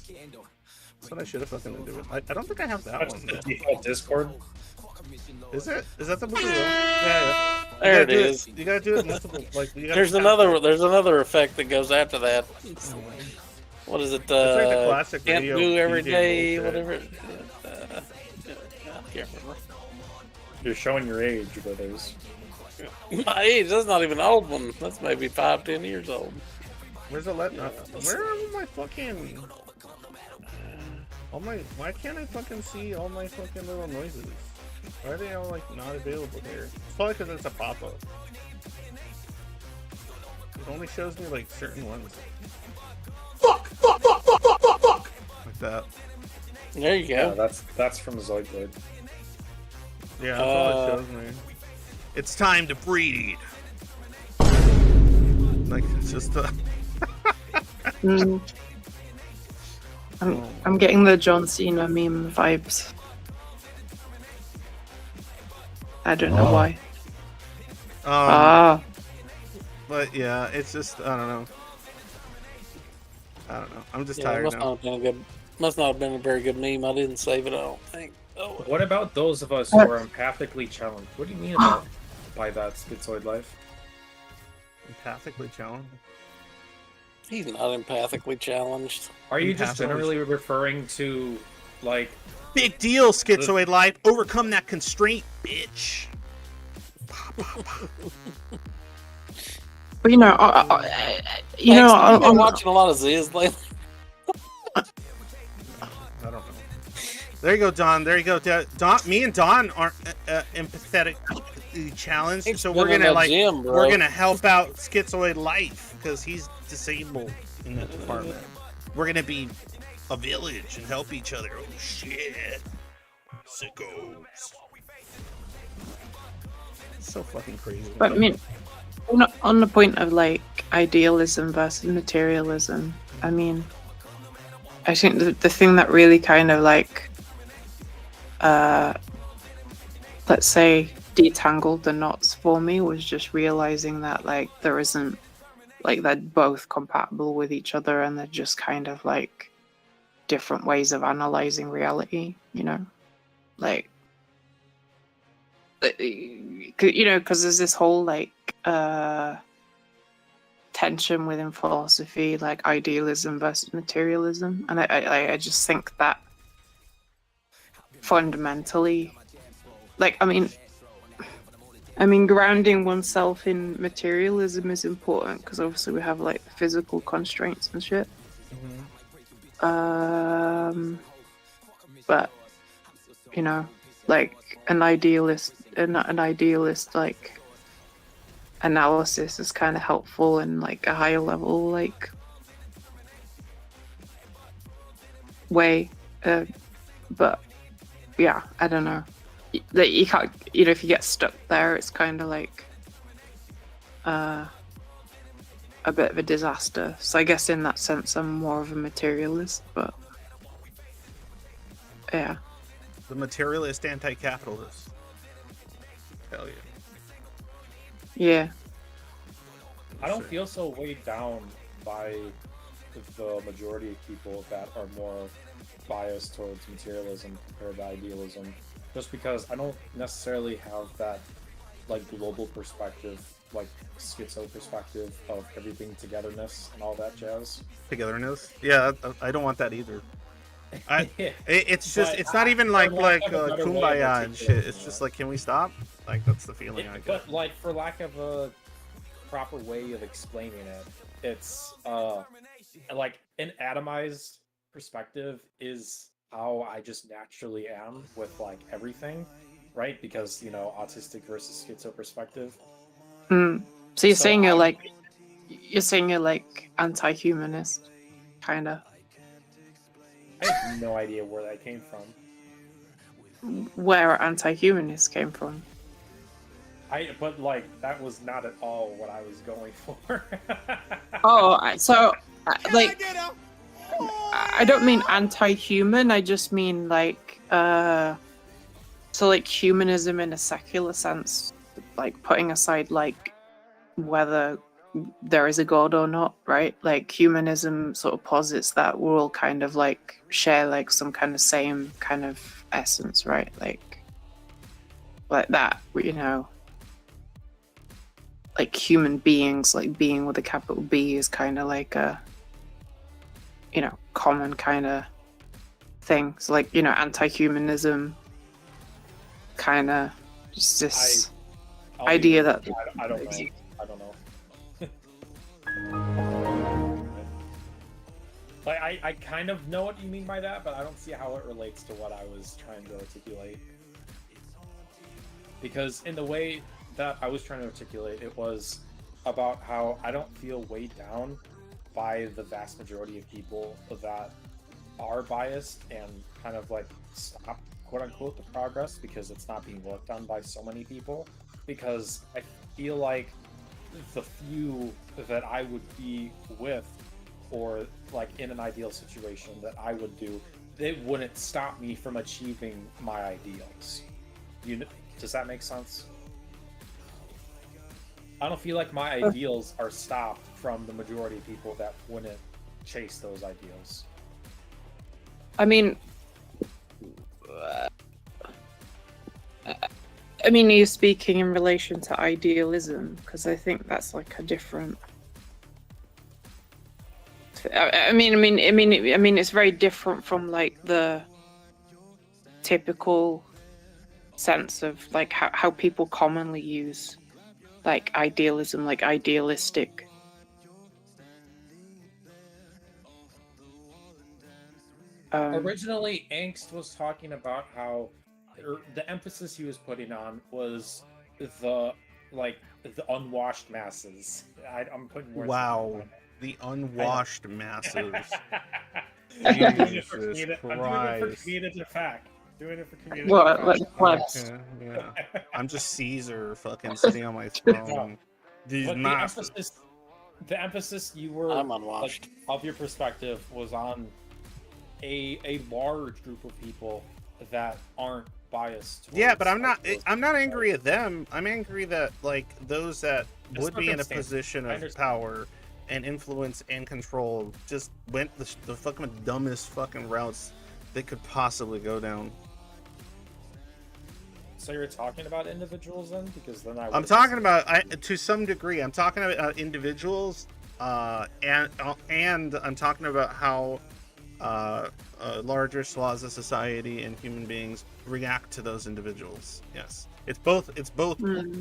That's what I should have fucking been doing. I don't think I have that one. The default Discord. Is it? Is that the blue? Yeah. There it is. You gotta do it multiple. Like you gotta There's another effect that goes after that. What is it? It's like the classic Can't video do every DJ day, bullshit. whatever. I can't remember. You're showing your age, brothers. My age, that's not even an old one. That's maybe 5-10 years old. Where's the where are my fucking... Why can't I fucking see all my fucking little noises? Why are they all like not available here? It's probably because it's a pop-up. It only shows me like certain ones. Fuck! Like that. There you Yeah, go. that's from Zoidblade. Yeah, that's all it shows me. It's time to breed. Like it's just Mm. I'm getting the John Cena meme vibes. I don't know why. But yeah, it's just I don't know. I'm just tired must now. not have been a very good meme. I didn't save it, I don't think. Oh, What about those of us who are empathically challenged? What do you mean by that, Schizoid Life? Empathically challenged. he's not empathically challenged. Are you just Empathically- generally referring to, like... Big deal, Schizoid Life. Overcome that constraint, bitch. But you know, You've been I'm watching a lot of Ziz lately. I don't know. There you go, Don. There you go. Don, me and Don aren't empathetically challenged, He's so been we're in gonna that like gym, bro. we're gonna help out Schizoid Life because he's disabled in that department. We're gonna be a village and help each other. Oh shit, sickos. So fucking crazy. But I mean, on the point of like idealism versus materialism, I mean, I think the thing that really kind of like, let's say, detangled the knots for me was just realizing that like there isn't, like they're both compatible with each other and they're just kind of like different ways of analyzing reality, you know, like. You know, because there's this whole like tension within philosophy, like idealism versus materialism, and I just think that fundamentally, like I mean, grounding oneself in materialism is important because obviously we have like physical constraints and shit. But you know, like an idealist like analysis is kind of helpful in like a higher level like way, but yeah, I don't know, that you can't, you know, if you get stuck there it's kind of like a bit of a disaster. So I guess in that sense I'm more of a materialist, but yeah. The materialist anti-capitalist. Hell yeah. Yeah. I don't feel so weighed down by the majority of people that are more biased towards materialism compared to idealism, just because I don't necessarily have that like global perspective, like schizo perspective of everything togetherness and all that jazz. Togetherness. Yeah, I don't want that either. It's just But it's not even like for lack of a better way of kumbaya and shit. articulating It's just it. like, can we stop? Like that's the feeling I get. But like, for lack of a proper way of explaining it, it's like an atomized perspective is how I just naturally am with like everything, right? Because you know, autistic versus schizo perspective. So you're So saying I'm- you're saying you're like anti-humanist, kind of. I have no idea where that came from. Where anti-humanists came from. But like that was not at all what I was going for. Like I don't mean anti-human. I just mean like so like humanism in a secular sense, like putting aside like whether there is a god or not, right? Like humanism sort of posits that we're all kind of like share like some kind of same kind of essence, right? Like that, you know, like human beings, like being with a capital B is kind of like a, you know, common kind of thing. So like, you know, anti-humanism kind of just this I'll idea be- that I don't know. I don't know. Like, I kind of know what you mean by that, but I don't see how it relates to what I was trying to articulate. Because in the way that I was trying to articulate, it was about how I don't feel weighed down by the vast majority of people that are biased and kind of like stop, quote unquote, the progress because it's not being worked on by so many people. Because I feel like the few that I would be with, or like in an ideal situation that I would do, they wouldn't stop me from achieving my ideals. Does that make sense? I don't feel like my ideals are stopped from the majority of people that wouldn't chase those ideals. I mean, you're speaking in relation to idealism, because I think that's like a different. I mean, it's very different from like the typical sense of like how people commonly use like idealism, like idealistic. Originally, Angst was talking about how the emphasis he was putting on was the unwashed masses. I'm putting words. Wow, the unwashed masses. I'm doing it Jesus for comedic effect. Doing it for comedic What, effect. like the plebs? Yeah. I'm just Caesar, fucking sitting on my throne. These But masses. the emphasis you were I'm unwashed. of your perspective was on a large group of people that aren't biased. Yeah, but I'm towards not angry at them. I'm angry that like those that The would be in a circumstances. position I of understand. power and influence and control just went the fucking dumbest fucking routes they could possibly go down. So you're talking about individuals then, because then I'm talking about to some degree. I'm talking about individuals, and I'm talking about how larger swaths of society and human beings react to those individuals. Yes, it's both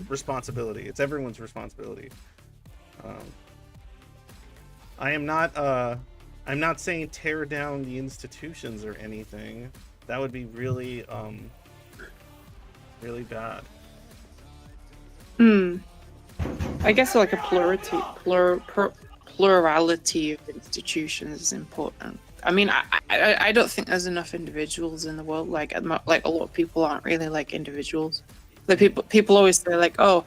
responsibility. It's everyone's responsibility. I'm not saying tear down the institutions or anything. That would be really really bad. I guess like a plurality of institutions is important. I mean, I don't think there's enough individuals in the world. Like a lot of people aren't really like individuals. Like people always say like, oh,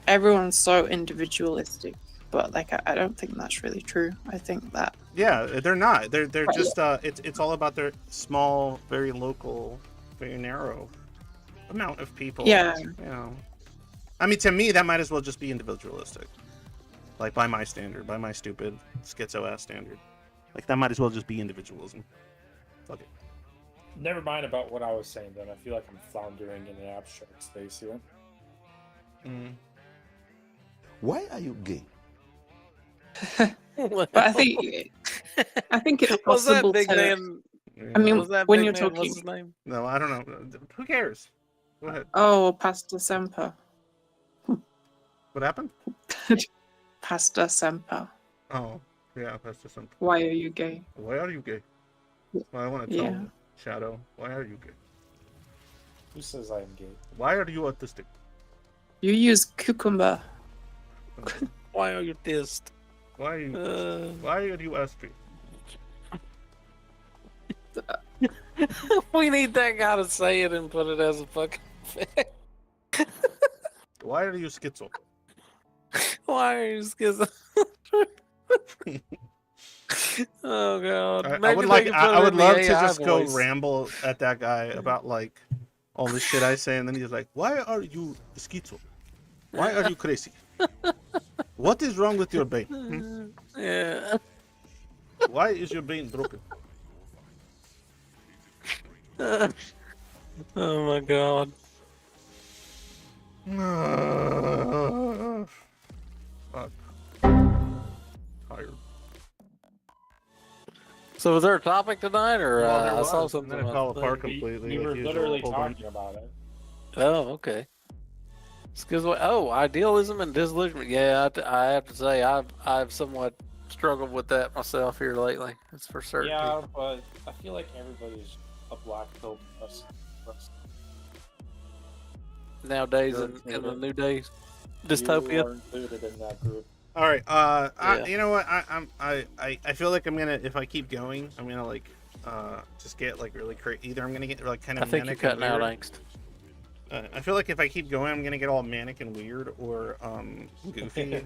everyone's so individualistic, but like I don't think that's really true. I think that They're not. They're just it's all about their small, very local, very narrow amount of people. Yeah. You know. I mean, to me, that might as well just be individualistic. Like by my standard, by my stupid schizo ass standard. Like that might as well just be individualism. Fuck it. Never mind about what I was saying then. I feel like I'm floundering in an abstract space here. Why are you gay? but I think it's Was that possible big to. man? I mean, Was that when big you're man, talking. what's his name? No, I don't know. Who cares? Go ahead. Oh, Pastor Semper. What happened? Pastor Semper. Oh, yeah, that's just something. Why are you gay? Why are you gay? Well, I want to tell Yeah. Shadow. Why are you gay? Who says I am gay? Why are you autistic? You use cucumber. Why are you pissed? Why are you? Why are you astray? We need that guy to say it and put it as a fucking fact. Why are you schizo? Why are you schizo? Oh god. I would like. I would love to just go voice. ramble at that guy about like all the shit I say, and then he's like, "Why are you schizo? Why are you crazy? What is wrong with your brain? Yeah. Why is your brain broken?" Oh my god. Fuck. Tired. So was there a topic tonight, or Well, there I saw was, something? and then it about fell apart that. completely. We like were usual. literally Hold on. talking about it. Oh, okay. Idealism and disillusionment. Yeah, I have to say I've somewhat struggled with that myself here lately. That's for certain. Yeah, but I feel like everybody's a black pill Nowadays You're in the included. new days, You dystopia. are included in that group. All right. Yeah. You know what? I feel like I'm gonna, if I keep going, I'm gonna like just get like really crazy. Either I'm gonna get like kind I of think you're manic and cutting out weird. angst. I feel like if I keep going, I'm gonna get all manic and weird or goofy.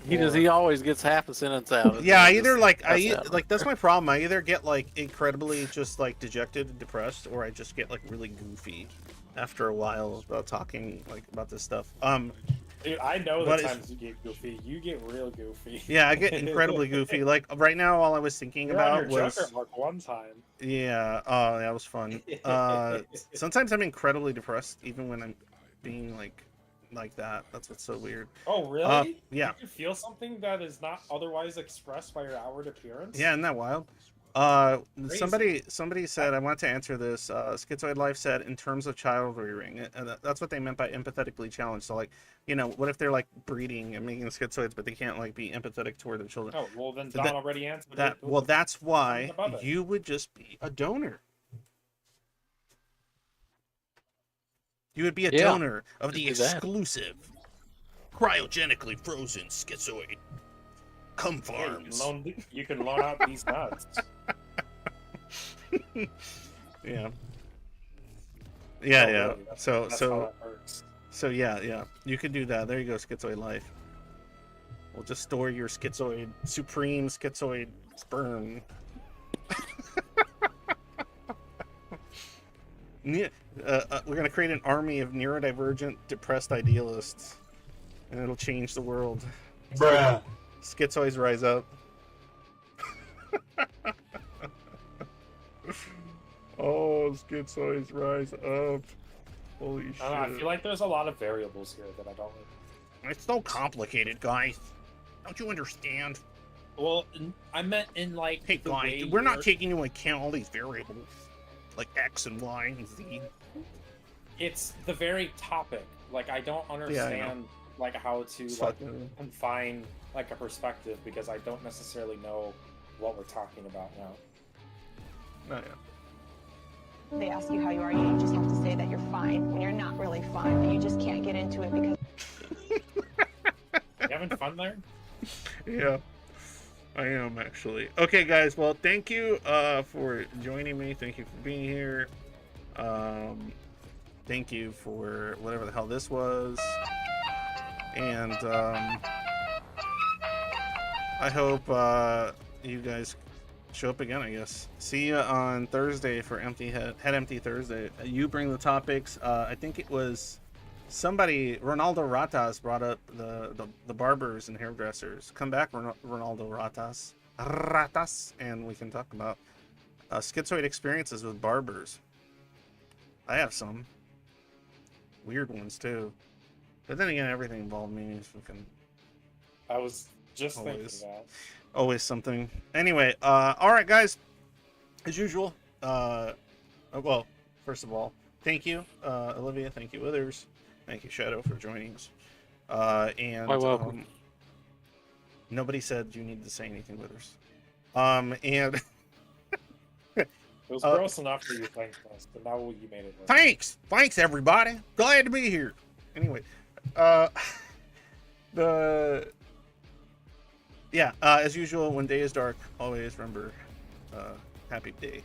He always gets half a sentence out. Yeah, I Just either like cuts out. like that's my problem. I either get like incredibly just like dejected and depressed, or I just get like really goofy after a while about talking like about this stuff. Dude, I know the What is- times you get goofy. You get real goofy. Yeah, I get incredibly goofy. Like right now, all I was thinking You're on about your was Joker mark one time. yeah. Oh, that was fun. Sometimes I'm incredibly depressed, even when I'm being like that. That's what's so weird. Oh, really? Yeah. You can feel something that is not otherwise expressed by your outward appearance? Yeah, isn't that wild? Somebody said, I want to answer this. Schizoid Life said, in terms of child rearing, and that's what they meant by empathetically challenged. So, like, you know, what if they're like breeding and making schizoids, but they can't like be empathetic toward their children? Oh, well, then So Don that- already answered That it. well, that's why Something above it. you would just be a donor. You would be a Yeah, donor of the just do that. exclusive, cryogenically frozen schizoid. Cum Yeah, farms. you can loan out these nuts. Yeah. Yeah, Oh, yeah. really? That's how that works. So yeah. You could do that. There you go, Schizoid Life. We'll just store your schizoid, supreme schizoid sperm. We're gonna create an army of neurodivergent, depressed idealists, and it'll change the world. Bruh. Schizoids rise up. Oh, schizoids rise up. Holy shit. I feel like there's a lot of variables here that I don't really... It's so complicated, guys. Don't you understand? Well, I meant in like... Hey, the guys, way we're not you're- taking into account all these variables. Like X and Y and Z. It's the very topic. Like, I don't understand like how to It's like fucking- confine like a perspective because I don't necessarily know what we're talking about now. Oh, yeah. They ask you how you are, you just have to say that you're fine when you're not really fine, but you just can't get into it because You having fun there? Yeah, I am actually. Okay, guys. Well, thank you for joining me. Thank you for being here. Thank you for whatever the hell this was. And I hope you guys show up again, I guess. See you on Thursday for Head Empty Thursday. You bring the topics. I think it was somebody, Ronaldo Ratas, brought up the barbers and hairdressers. Come back, Ronaldo Ratas, and we can talk about schizoid experiences with barbers. I have some weird ones too, but then again, everything involved me is fucking I was just Always. thinking that. always something. Anyway, all right, guys. As usual, well, first of all, thank you, Olivia. Thank you, Withers. Thank you, Shadow, for joining us. And Quite welcome. nobody said you needed to say anything, Withers. And It was gross enough for you thanks us, but now you made it worse. thanks, everybody. Glad to be here. Anyway, as usual, when day is dark, always remember, happy day.